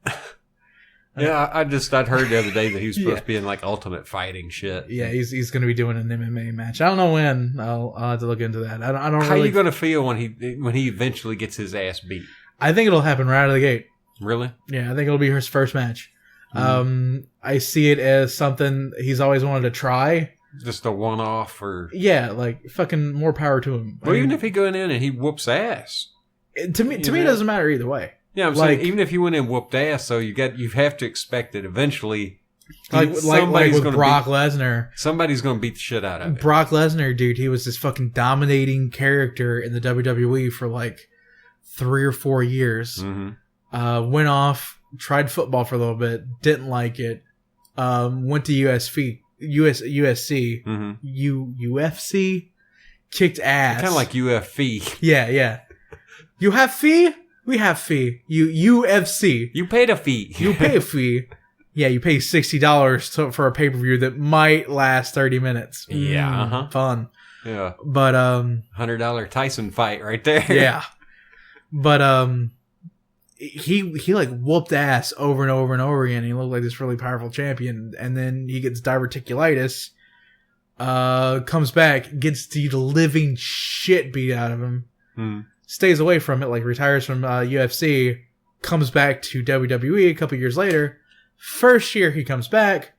Yeah, I'd heard the other day that he was supposed to be in like Ultimate Fighting shit. Yeah, he's going to be doing an MMA match. I don't know when. I'll have to look into that. I don't. How are you going to feel when he eventually gets his ass beat? I think it'll happen right out of the gate. Really? Yeah, I think it'll be his first match. I see it as something he's always wanted to try. Just a one-off, or like fucking more power to him. Well, even if he goes in and he whoops ass, to me, it doesn't matter either way. Yeah, I'm saying even if he went in and whooped ass, so you have to expect that eventually, like with Brock Lesnar, somebody's going to beat the shit out of him. Brock Lesnar, dude, he was this fucking dominating character in the WWE for like 3 or 4 years. Went off, tried football for a little bit, didn't like it. Went to USC, UFC, kicked ass. Kind of like UFC. Yeah. You have fee? We have fee. UFC. You paid a fee. You pay a fee. Yeah, you pay $60 for a pay-per-view that might last 30 minutes. Yeah. Fun. Yeah. But, $100 Tyson fight right there. Yeah. But, he like whooped ass over and over and over again. He looked like this really powerful champion. And then he gets diverticulitis, comes back, gets the living shit beat out of him. Stays away from it, like retires from UFC, comes back to WWE a couple years later. First year he comes back,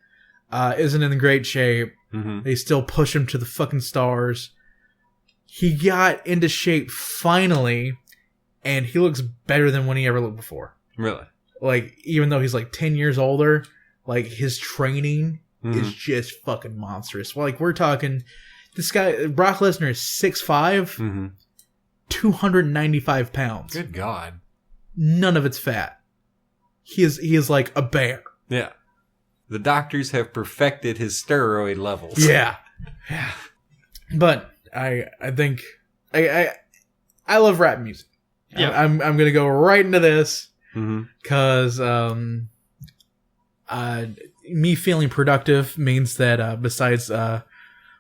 isn't in great shape. They still push him to the fucking stars. He got into shape finally, and he looks better than when he ever looked before. Really? Like, even though he's like 10 years older, like his training is just fucking monstrous. Like, we're talking, this guy, Brock Lesnar is 6'5", 295 pounds. Good God. None of it's fat. He is like a bear. Yeah. The doctors have perfected his steroid levels. Yeah. But I think I love rap music. I'm gonna go right into this because I me feeling productive means that besides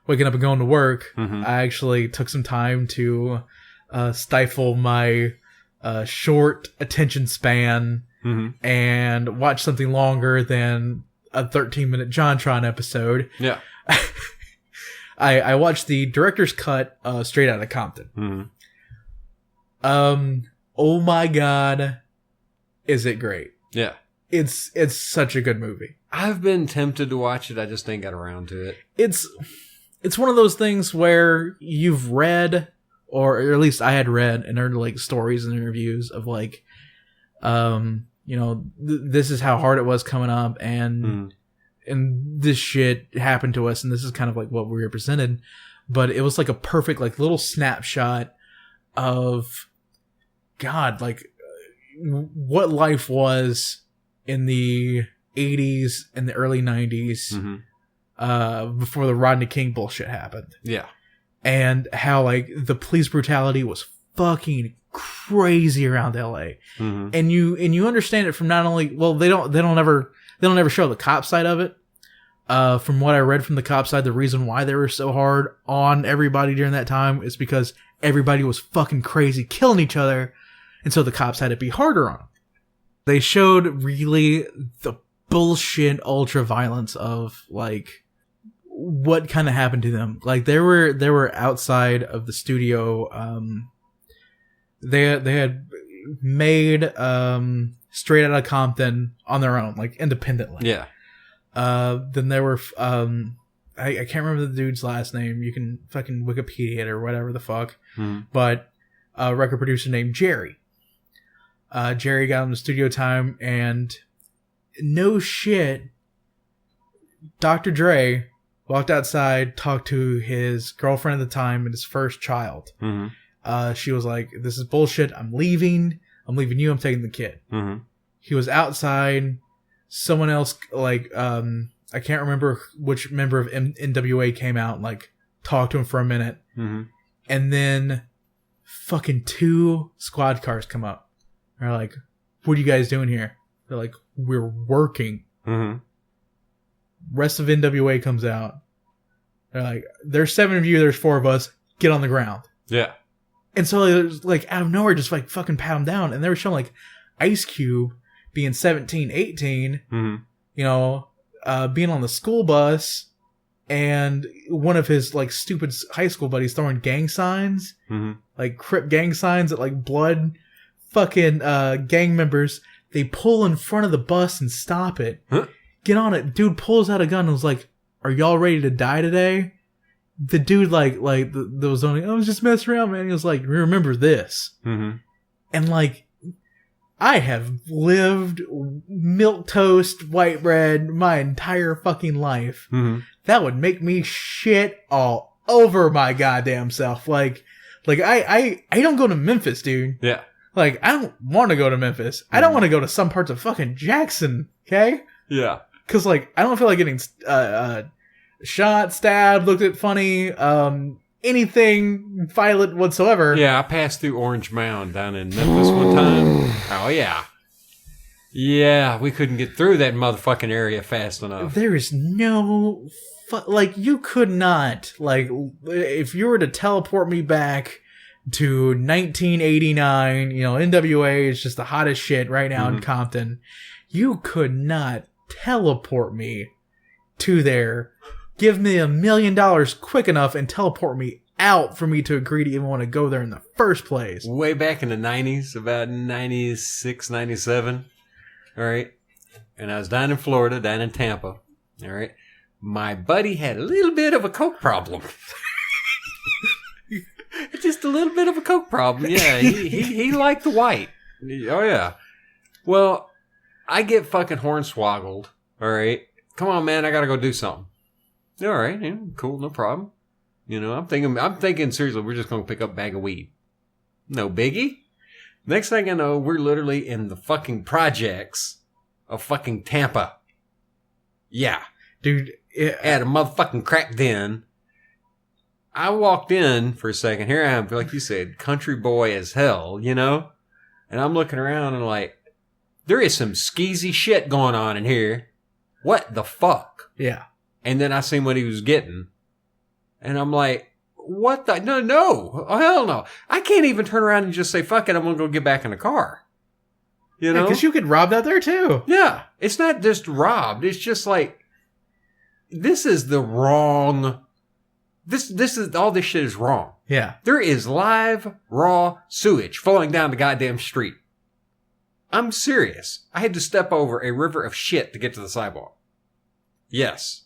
waking up and going to work, I actually took some time to stifle my short attention span and watch something longer than a 13-minute JonTron episode. Yeah. I watched the director's cut straight Outta Compton. Oh my god, is it great? Yeah. It's such a good movie. I've been tempted to watch it, I just ain't got around to it. It's one of those things where you've read, or at least I had read and heard like stories and interviews of like, this is how hard it was coming up, and this shit happened to us, and this is kind of like what we represented. But it was like a perfect like little snapshot of God, like what life was in the 80s and the early 90s before the Rodney King bullshit happened. Yeah. And how like the police brutality was fucking crazy around LA. And you understand it from not only, well, they don't ever show the cop side of it. From what I read from the cop side, the reason why they were so hard on everybody during that time is because everybody was fucking crazy killing each other. And so the cops had to be harder on them. They showed really the bullshit ultra violence of like what kind of happened to them. Like they were outside of the studio. They had made Straight Outta Compton on their own, like independently. Yeah. Then there were I can't remember the dude's last name. You can fucking Wikipedia it or whatever the fuck. But a record producer named Jerry. Jerry got him the studio time, and no shit, Dr. Dre walked outside, talked to his girlfriend at the time and his first child. She was like, "This is bullshit. I'm leaving you. I'm taking the kid." He was outside. Someone else, like, I can't remember which member of NWA came out and like talked to him for a minute. And then fucking 2 squad cars come up. They're like, "What are you guys doing here?" They're like, "We're working." Rest of NWA comes out. They're like, "There's 7 of you, there's 4 of us. Get on the ground." Yeah. And so it was like out of nowhere, just like fucking pat him down. And they were showing like Ice Cube being 17, 18, being on the school bus, and one of his like stupid high school buddies throwing gang signs, like Crip gang signs at like blood fucking gang members. They pull in front of the bus and stop it. Get on it. Dude pulls out a gun and was like, "Are y'all ready to die today?" The dude there was only, "I was just messing around, man." He was like, "Remember this." And like, I have lived milquetoast white bread my entire fucking life. That would make me shit all over my goddamn self. Like I don't go to Memphis, dude. Yeah. Like, I don't want to go to Memphis. I don't want to go to some parts of fucking Jackson, okay? Yeah. Because, like, I don't feel like getting shot, stabbed, looked at funny, anything violent whatsoever. Yeah, I passed through Orange Mound down in Memphis one time. Oh, yeah. Yeah, we couldn't get through that motherfucking area fast enough. There is no... like, you could not... like, if you were to teleport me back to 1989, NWA is just the hottest shit right now in Compton. You could not teleport me to there, give me $1 million quick enough, and teleport me out for me to agree to even want to go there in the first place. Way back in the 90s, about 96, 97. All right. And I was down in Florida, down in Tampa. All right. My buddy had a little bit of a coke problem. Just a little bit of a coke problem. Yeah, he liked the white. Oh, yeah. Well, I get fucking hornswoggled. All right. Come on, man. I got to go do something. All right. Yeah, cool. No problem. I'm thinking seriously, we're just going to pick up a bag of weed. No biggie. Next thing I know, we're literally in the fucking projects of fucking Tampa. Yeah. Dude. At a motherfucking crack den. I walked in for a second. Here I am, like you said, country boy as hell, and I'm looking around and like, there is some skeezy shit going on in here. what the fuck? Yeah. And then I seen what he was getting. And I'm like, what the? No. Oh, hell no. I can't even turn around and just say, fuck it, I'm going to go get back in the car. You know? Because you get robbed out there too. Yeah. It's not just robbed. It's just like, this is the wrong... This is... All this shit is wrong. Yeah. There is live, raw sewage flowing down the goddamn street. I'm serious. I had to step over a river of shit to get to the sidewalk. Yes.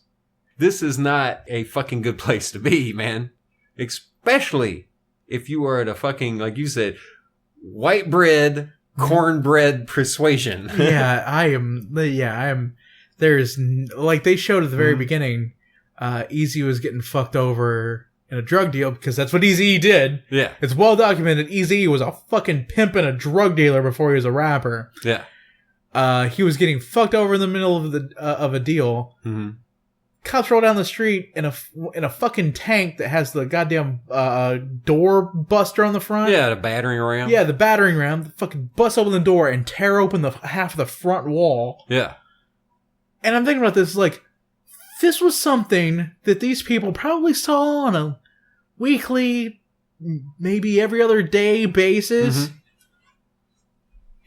This is not a fucking good place to be, man. Especially if you are at a fucking, like you said, white bread, cornbread persuasion. I am. There's, like they showed at the very beginning, Easy was getting fucked over in a drug deal because that's what Eazy did. Yeah. It's well documented. Eazy was a fucking pimp and a drug dealer before he was a rapper. Yeah. He was getting fucked over in the middle of a deal. Mm-hmm. Cops roll down the street in a fucking tank that has the goddamn door buster on the front. Yeah, the battering ram. Yeah, the battering ram. The fucking bust open the door and tear open the half of the front wall. Yeah. And I'm thinking about this, like, this was something that these people probably saw on a weekly, maybe every other day basis. Mm-hmm.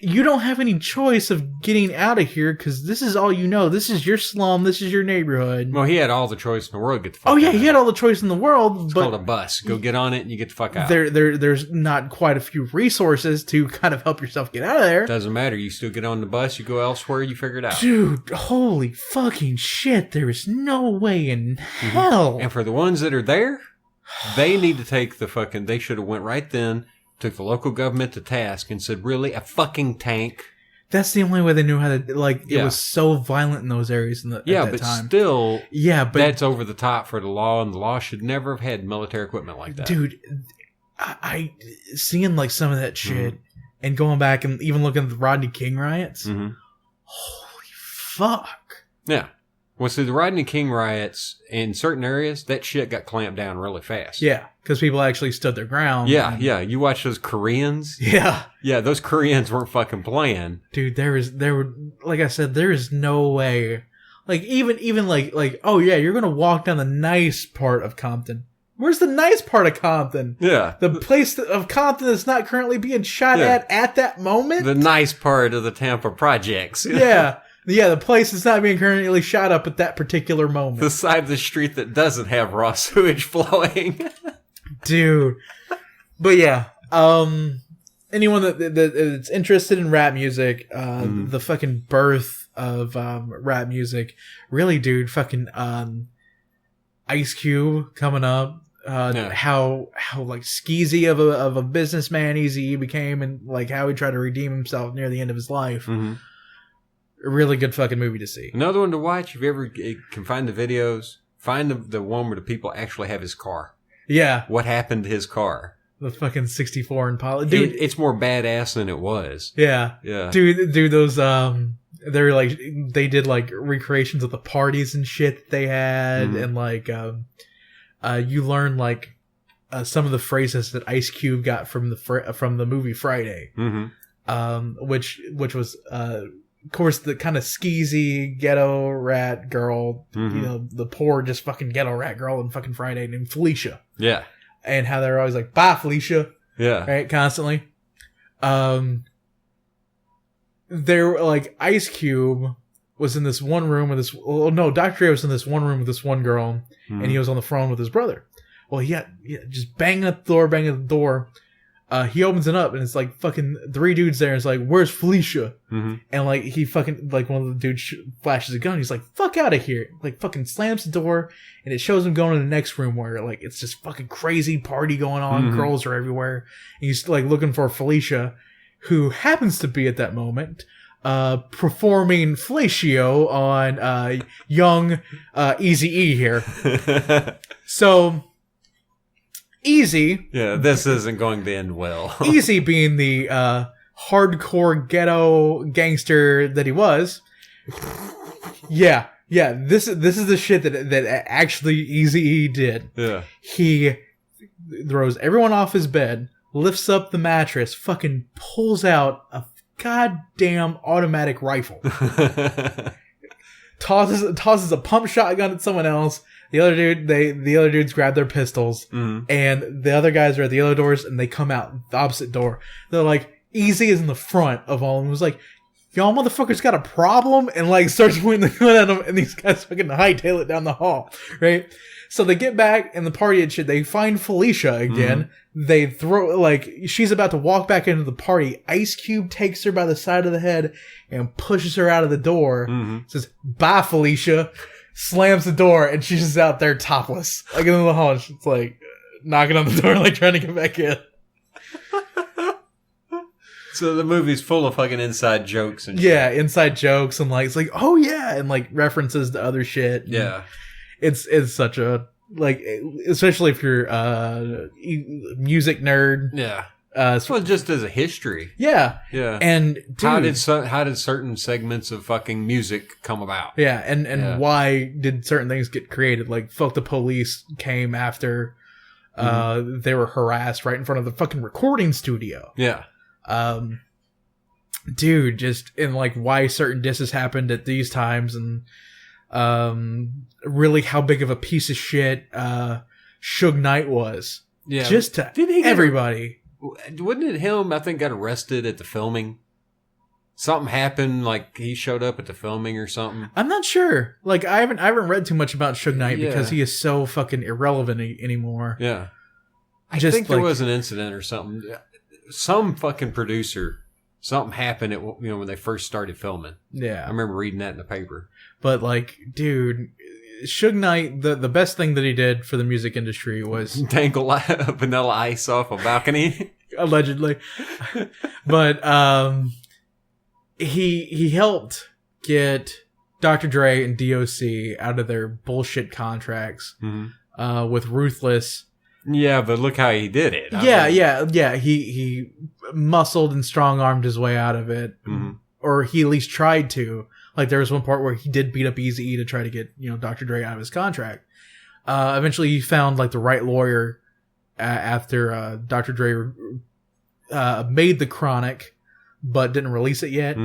You don't have any choice of getting out of here because this is all you know. This is your slum. This is your neighborhood. Well, he had all the choice in the world to get the fuck out. Oh, yeah, he had all the choice in the world. It's called a bus. Go get on it and you get the fuck out. There's not quite a few resources to kind of help yourself get out of there. Doesn't matter. You still get on the bus. You go elsewhere. You figure it out. Dude, holy fucking shit. There is no way in hell. And for the ones that are there, they need to take the fucking... They should have went right then... Took the local government to task and said, really? A fucking tank? That's the only way they knew how to, like, it was so violent in those areas at that time. Still, but that's over the top for the law, and the law should never have had military equipment like that. Dude, I seeing, like, some of that shit, and going back and even looking at the Rodney King riots, holy fuck. Yeah. Well, see, the Rodney King riots, in certain areas, that shit got clamped down really fast. Yeah, because people actually stood their ground. Yeah. You watch those Koreans? Yeah. Yeah, those Koreans weren't fucking playing. Dude, like I said, there is no way. Like, even like, oh yeah, you're gonna walk down the nice part of Compton. Where's the nice part of Compton? Yeah. The place of Compton that's not currently being shot at that moment? The nice part of the Tampa projects. Yeah. Yeah, the place is not being currently shot up at that particular moment. The side of the street that doesn't have raw sewage flowing. Dude. But yeah, anyone that's interested in rap music, the fucking birth of rap music, really, dude, fucking Ice Cube coming up, how like skeezy of a businessman Eazy became, and like how he tried to redeem himself near the end of his life. Mm-hmm. A really good fucking movie to see. Another one to watch, if you ever can find the videos, find the one where the people actually have his car. Yeah. What happened to his car? The fucking 64 Impala. Dude, it's more badass than it was. Yeah. Yeah. Dude, those, they're like, they did like recreations of the parties and shit that they had. And like, you learn like, some of the phrases that Ice Cube got from the movie Friday. Which was, of course, the kind of skeezy ghetto rat girl, you know, the poor just fucking ghetto rat girl in fucking Friday named Felicia. Yeah. And how they're always like, bye, Felicia. Yeah. Right? Constantly. They're like, Ice Cube was in this one room with this, Dr. Dre was in this one room with this one girl, and he was on the phone with his brother. Well, just banging at the door. He opens it up and it's like fucking 3 dudes there. And it's like, where's Felicia? And like he fucking like one of the dudes flashes a gun. He's like, fuck out of here! Like fucking slams the door, and it shows him going to the next room where like it's just fucking crazy party going on. Girls are everywhere. And he's like looking for Felicia, who happens to be at that moment performing fellatio on young Eazy-E here. So. Eazy. Yeah, this isn't going to end well. Eazy being the hardcore ghetto gangster that he was. Yeah. This is the shit that actually Eazy-E did. Yeah. He throws everyone off his bed, lifts up the mattress, fucking pulls out a goddamn automatic rifle. tosses a pump shotgun at someone else. The other dudes grab their pistols, and the other guys are at the other doors, and they come out the opposite door. They're like, Easy is in the front of all of them. It was like, y'all motherfuckers got a problem? And like starts pointing the gun at them, and these guys fucking hightail it down the hall, right? So they get back in the party and shit. They find Felicia again. They throw, like, she's about to walk back into the party. Ice Cube takes her by the side of the head and pushes her out of the door. Says, bye, Felicia. Slams the door, and she's just out there topless. Like in the hall. She's like knocking on the door, like trying to get back in. So the movie's full of fucking inside jokes and shit. Yeah, inside jokes and like, it's like, oh yeah, and like references to other shit. Yeah. It's such a, like, especially if you're music nerd. Yeah. Well, just as a history. Yeah. Yeah. And dude, how did certain segments of fucking music come about? Yeah, and why did certain things get created? Like, fuck the police came after they were harassed right in front of the fucking recording studio. Yeah. Dude, just in like why certain disses happened at these times, and really how big of a piece of shit Suge Knight was. Yeah. Just to everybody. Wouldn't it him, I think, got arrested at the filming? Something happened, like he showed up at the filming or something. I'm not sure. Like I haven't read too much about Suge Knight because he is so fucking irrelevant anymore. Yeah. I think there was an incident or something. Some fucking producer, something happened at, when they first started filming. Yeah. I remember reading that in the paper. But like, dude, Suge Knight, the best thing that he did for the music industry was dangle Vanilla Ice off a balcony. Allegedly. But he helped get Dr. Dre and DOC out of their bullshit contracts with Ruthless. Yeah, but look how he did it. Yeah. He muscled and strong-armed his way out of it. Or he at least tried to. Like, there was one part where he did beat up Eazy-E to try to get, Dr. Dre out of his contract. Eventually, he found, like, the right lawyer after Dr. Dre made the Chronic, but didn't release it yet.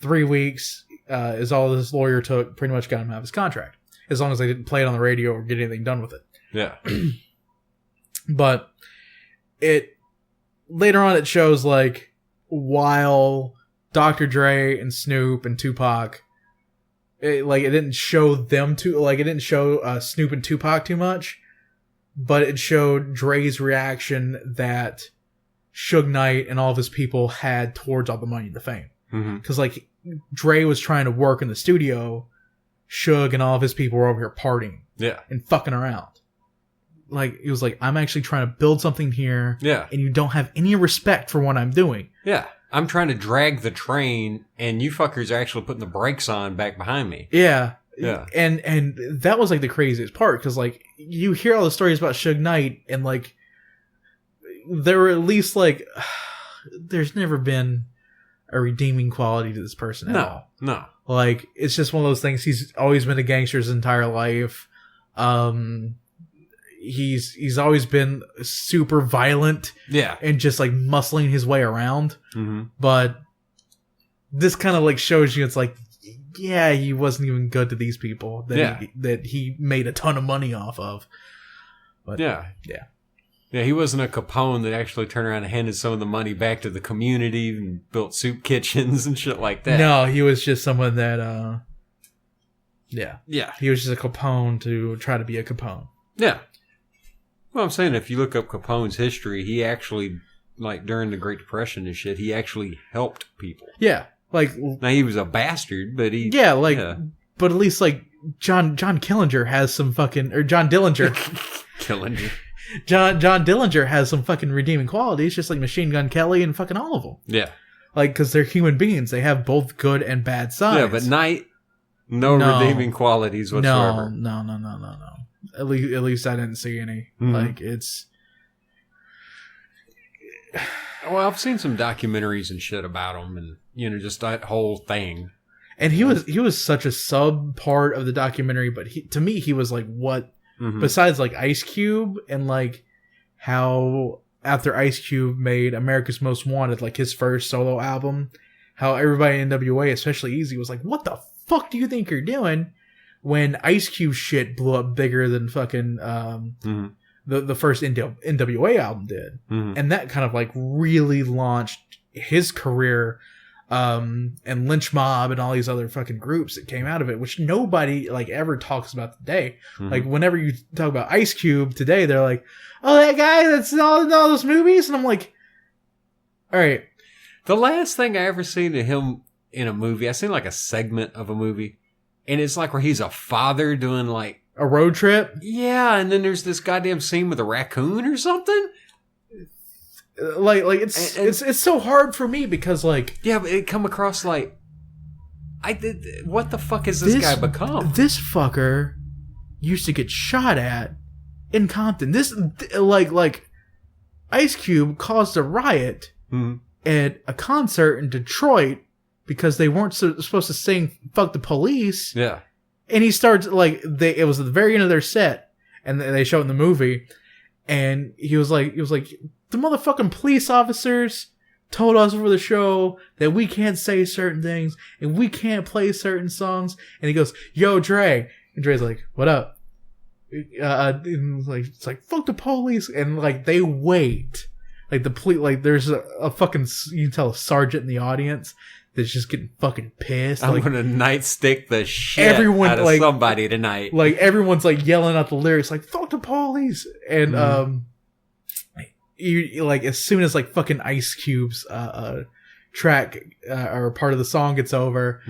3 weeks is all this lawyer took. Pretty much got him out of his contract. As long as they didn't play it on the radio or get anything done with it. Yeah. But later on it shows, like, while Dr. Dre and Snoop and Tupac, it didn't show them it didn't show Snoop and Tupac too much, but it showed Dre's reaction that Suge Knight and all of his people had towards all the money and the fame. Because, like, Dre was trying to work in the studio, Suge and all of his people were over here partying. Yeah. And fucking around. Like, he was like, I'm actually trying to build something here. Yeah. And you don't have any respect for what I'm doing. Yeah. I'm trying to drag the train, and you fuckers are actually putting the brakes on back behind me. Yeah. Yeah. And that was, like, the craziest part, because, like, you hear all the stories about Suge Knight, and, like, there were at least, like, there's never been a redeeming quality to this person at all. No. Like, it's just one of those things. He's always been a gangster his entire life. He's always been super violent, and just like muscling his way around. But this kind of like shows you, it's like, yeah, he wasn't even good to these people that he made a ton of money off of. But yeah, he wasn't a Capone that actually turned around and handed some of the money back to the community and built soup kitchens and shit like that. No, he was just someone that, he was just a Capone to try to be a Capone. Yeah. Well, I'm saying, if you look up Capone's history, he actually, like, during the Great Depression and shit, he actually helped people. Yeah. Like, now, he was a bastard, but he... Yeah, like, but at least, like, John Killinger has some fucking... Or John Dillinger. Killinger. John Dillinger has some fucking redeeming qualities, just like Machine Gun Kelly and fucking all of them. Yeah. Like, because they're human beings. They have both good and bad sides. Yeah, but Knight, no redeeming qualities whatsoever. No. At least I didn't see any. Like, it's... Well, I've seen some documentaries and shit about him, and, just that whole thing. And he was such a sub part of the documentary, but to me, he was like, what... Besides, like, Ice Cube, and, like, how after Ice Cube made America's Most Wanted, like, his first solo album, how everybody in NWA, especially Eazy, was like, what the fuck do you think you're doing? when Ice Cube shit blew up bigger than fucking the first NWA album did. And that kind of like really launched his career, and Lynch Mob and all these other fucking groups that came out of it, which nobody like ever talks about today. Like whenever you talk about Ice Cube today, they're like, oh, that guy that's in all those movies. And I'm like, all right. The last thing I ever seen of him in a movie, I seen like a segment of a movie, and it's like where he's a father doing like a road trip. Yeah. And then there's this goddamn scene with a raccoon or something. Like it's so hard for me because like, yeah, but it come across like what the fuck has this guy become? This fucker used to get shot at in Compton. This like Ice Cube caused a riot at a concert in Detroit because they weren't supposed to sing "Fuck the Police." Yeah, and he starts like it was at the very end of their set, and they show it in the movie, and he was like. The motherfucking police officers told us for the show that we can't say certain things and we can't play certain songs. And he goes, "Yo, Dre," and Dre's like, "What up?" And like it's like fuck the police, and like they wait, like the police, like there's a fucking, you can tell a sergeant in the audience that's just getting fucking pissed. I'm like, gonna nightstick the shit out of somebody tonight. Like everyone's like yelling out the lyrics, like "fuck the police," and you like as soon as like fucking Ice Cube's track or part of the song gets over,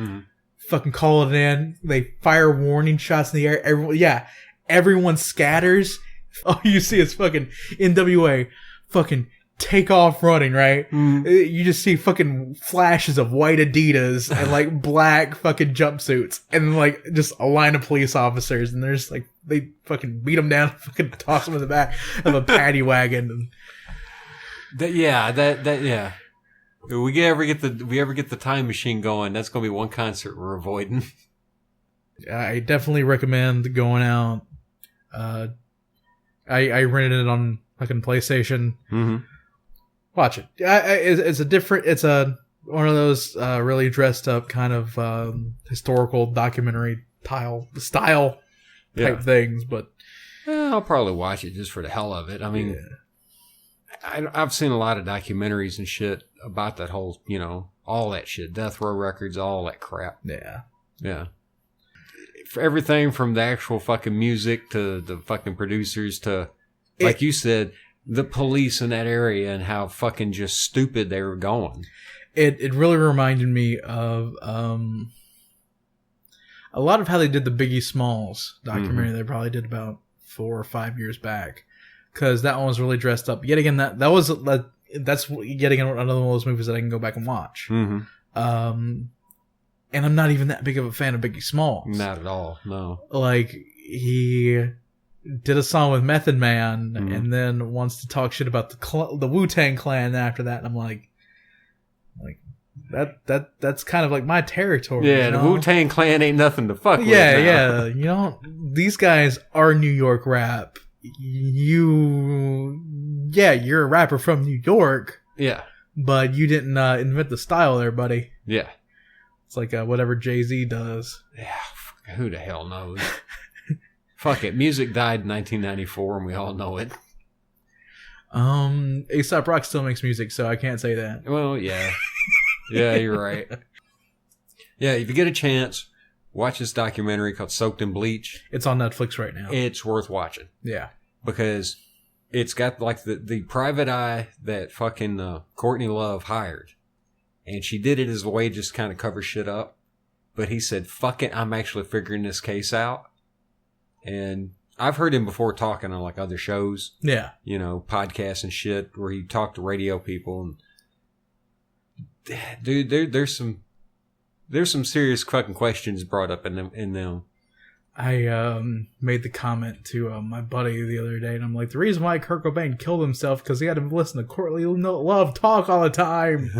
fucking call it in. They fire warning shots in the air. Everyone scatters. All you see is fucking NWA fucking take off running, right? You just see fucking flashes of white Adidas and like black fucking jumpsuits and like just a line of police officers, and there's like they fucking beat them down, fucking toss them in the back of a paddy wagon. And yeah. If we ever get the time machine going, that's gonna be one concert we're avoiding. I definitely recommend going out. I rented it on fucking PlayStation. Watch it. It's one of those really dressed up kind of historical documentary style type things. But I'll probably watch it just for the hell of it. I mean. I've seen a lot of documentaries and shit about that whole, all that shit, Death Row Records, all that crap. Yeah. For everything from the actual fucking music to the fucking producers to, like you said, the police in that area and how fucking just stupid they were going. It really reminded me of a lot of how they did the Biggie Smalls documentary they probably did about 4 or 5 years back. Because that one was really dressed up. Yet again, that's yet again another one of those movies that I can go back and watch. And I'm not even that big of a fan of Biggie Smalls. Not at all, no. Like, he did a song with Method Man and then wants to talk shit about the Wu-Tang Clan after that. And I'm like that's kind of like my territory. Yeah, the Wu-Tang Clan ain't nothing to fuck with. Yeah. These guys are New York rap. You're a rapper from New York. Yeah. But you didn't invent the style there, buddy. Yeah. It's like whatever Jay-Z does. Yeah, who the hell knows? Fuck it. Music died in 1994 and we all know it. A$AP Rock still makes music, so I can't say that. Well, yeah. Yeah, you're right. Yeah, if you get a chance, watch this documentary called Soaked in Bleach. It's on Netflix right now. It's worth watching. Yeah. Because it's got like the private eye that fucking Courtney Love hired. And she did it as a way to just kind of cover shit up. But he said, fuck it, I'm actually figuring this case out. And I've heard him before talking on like other shows. Yeah. Podcasts and shit where he talked to radio people. And dude, there's some serious fucking questions brought up in them. I made the comment to my buddy the other day, and I'm like, the reason why Kurt Cobain killed himself because he had to listen to Courtney Love talk all the time.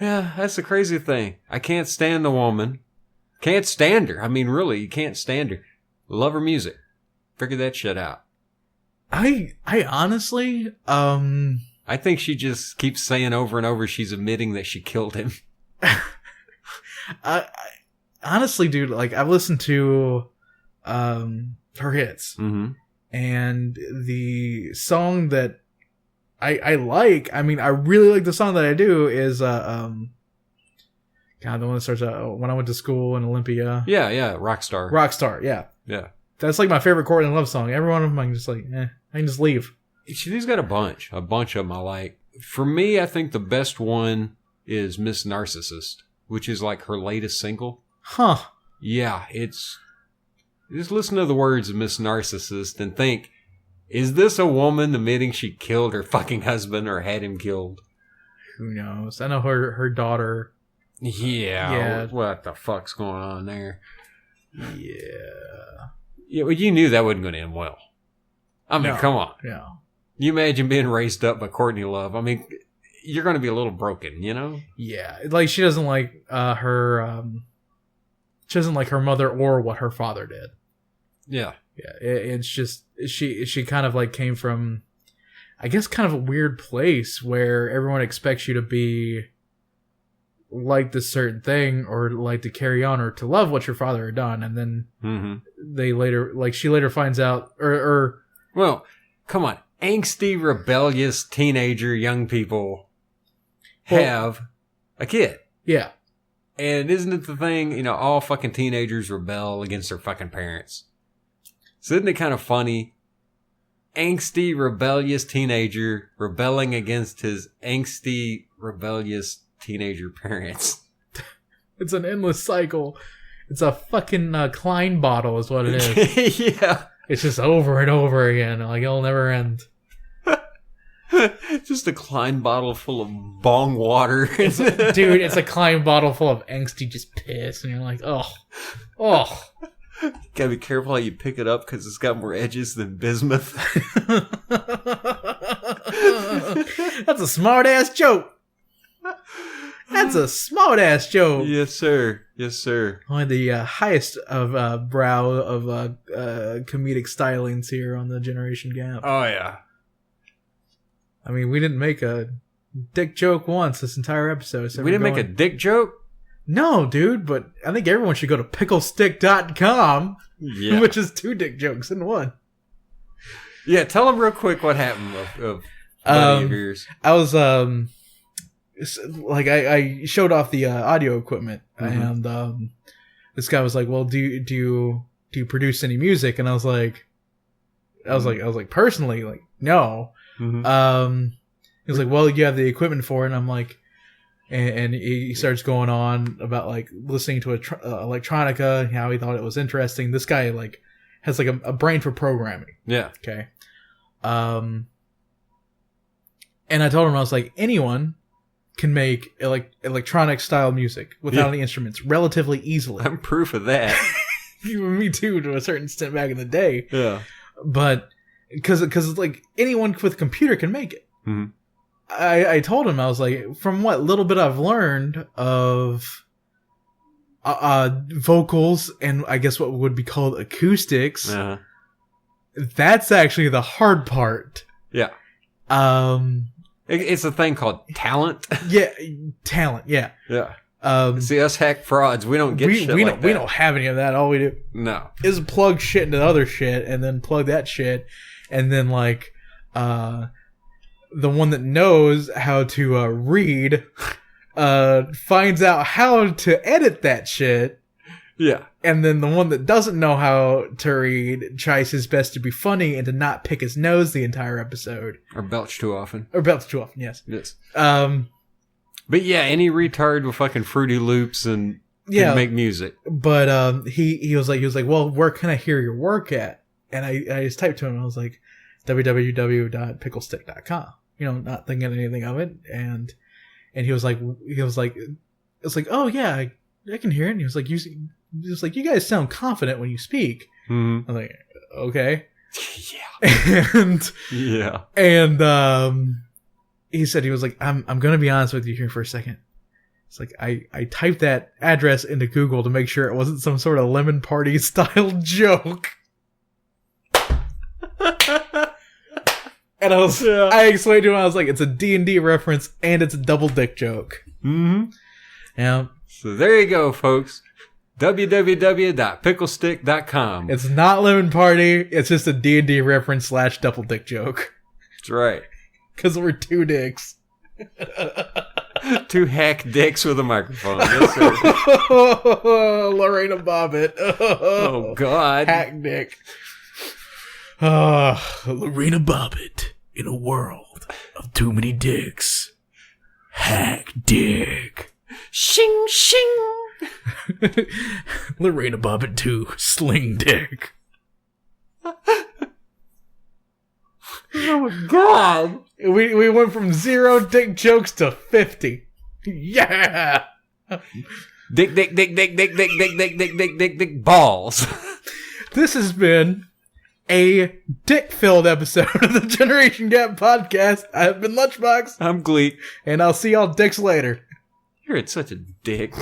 Yeah, that's the crazy thing. I can't stand the woman. Can't stand her. I mean, really, you can't stand her. Love her music. Figure that shit out. I honestly, I think she just keeps saying over and over she's admitting that she killed him. honestly, dude, like I've listened to her hits, and the song that I like. I mean, I really like the song that I do is God, the one that starts out when I went to school in Olympia. Yeah, Rockstar. Rockstar, yeah. That's like my favorite Courtney Love song. Every one of them, I can just like, I can just leave. She's got a bunch of them I like. For me, I think the best one is Miss Narcissist, which is like her latest single. Huh. Yeah, it's... Just listen to the words of Miss Narcissist and think, is this a woman admitting she killed her fucking husband or had him killed? Who knows? I know her daughter... Yeah. What the fuck's going on there? Yeah. Yeah, well, you knew that wasn't going to end well. I mean, come on. Yeah. You imagine being raised up by Courtney Love. I mean, you're going to be a little broken, you know? Yeah. Like, she doesn't like her... she doesn't like her mother or what her father did. Yeah. Yeah. It's just... She kind of like came from... I guess kind of a weird place where everyone expects you to be... like this certain thing or like to carry on or to love what your father had done, and then they later, like she later finds out or well, come on, angsty, rebellious teenager young people have a kid. Yeah. And isn't it the thing, you know, all fucking teenagers rebel against their fucking parents. So isn't it kind of funny? Angsty, rebellious teenager rebelling against his angsty, rebellious teenager parents. It's an endless cycle. It's a fucking Klein bottle is what it is. Yeah. It's just over and over again. Like, it'll never end. Just a Klein bottle full of bong water. Dude, it's a Klein bottle full of angsty just piss. And you're like, oh. Gotta be careful how you pick it up because it's got more edges than bismuth. That's a smart ass joke. That's a smart ass joke. Yes, sir. Yes, sir. Only the highest of brow of comedic stylings here on the Generation Gap. Oh, yeah. I mean, we didn't make a dick joke once this entire episode. So we didn't make a dick joke? No, dude, but I think everyone should go to picklestick.com, which is 2 dick jokes in one. Yeah, tell them real quick what happened of buddy of yours. I was, like, I showed off the audio equipment, and this guy was like, well, do you produce any music? And I was like, personally, like, no. He was like, well, you have the equipment for it. And I'm like, and he starts going on about like listening to electronica, how he thought it was interesting. This guy like has like a brain for programming. Yeah. Okay. And I told him, I was like, anyone can make electronic style music without any instruments relatively easily. I'm proof of that. Me too, to a certain extent back in the day. Yeah. But because like anyone with a computer can make it. I told him, I was like, from what little bit I've learned of vocals and I guess what would be called acoustics, that's actually the hard part. Yeah. It's a thing called talent. Yeah, talent. Yeah. Yeah. See, us hack frauds, we don't get shit like that. We don't have any of that. All we do is plug shit into other shit and then plug that shit. And then, like, the one that knows how to read finds out how to edit that shit. Yeah. And then the one that doesn't know how to read tries his best to be funny and to not pick his nose the entire episode. Or belch too often. Yes. Yes. But yeah, any retard with fucking Fruity Loops and can make music. But he was like, well, where can I hear your work at? And I just typed to him, I was like, www.picklestick.com. You know, not thinking anything of it. And he was like, it's like, oh yeah, I can hear it. And he was like, you guys sound confident when you speak. I'm like, okay. Yeah. And he said, he was like, I'm going to be honest with you here for a second. It's like, I typed that address into Google to make sure it wasn't some sort of Lemon Party style joke. And I explained to him, I was like, it's a D&D reference and it's a double dick joke. Yeah. Yeah. So there you go, folks. www.picklestick.com. It's not Lemon Party. It's just a D&D reference / double dick joke. That's right. Because we're two dicks. Two hack dicks with a microphone. Yes, sir. Lorena Bobbitt. Oh, God. Hack dick. Lorena Bobbitt in a world of too many dicks. Hack dick. Shing, shing. Lorena Bobbitt 2, sling dick. Oh my God. We went from 0 dick jokes to 50. Yeah. Dick balls. This has been a dick-filled episode of the Generation Gap podcast. I've been Lunchbox. I'm Gleek. And I'll see y'all dicks later. You're such a dick.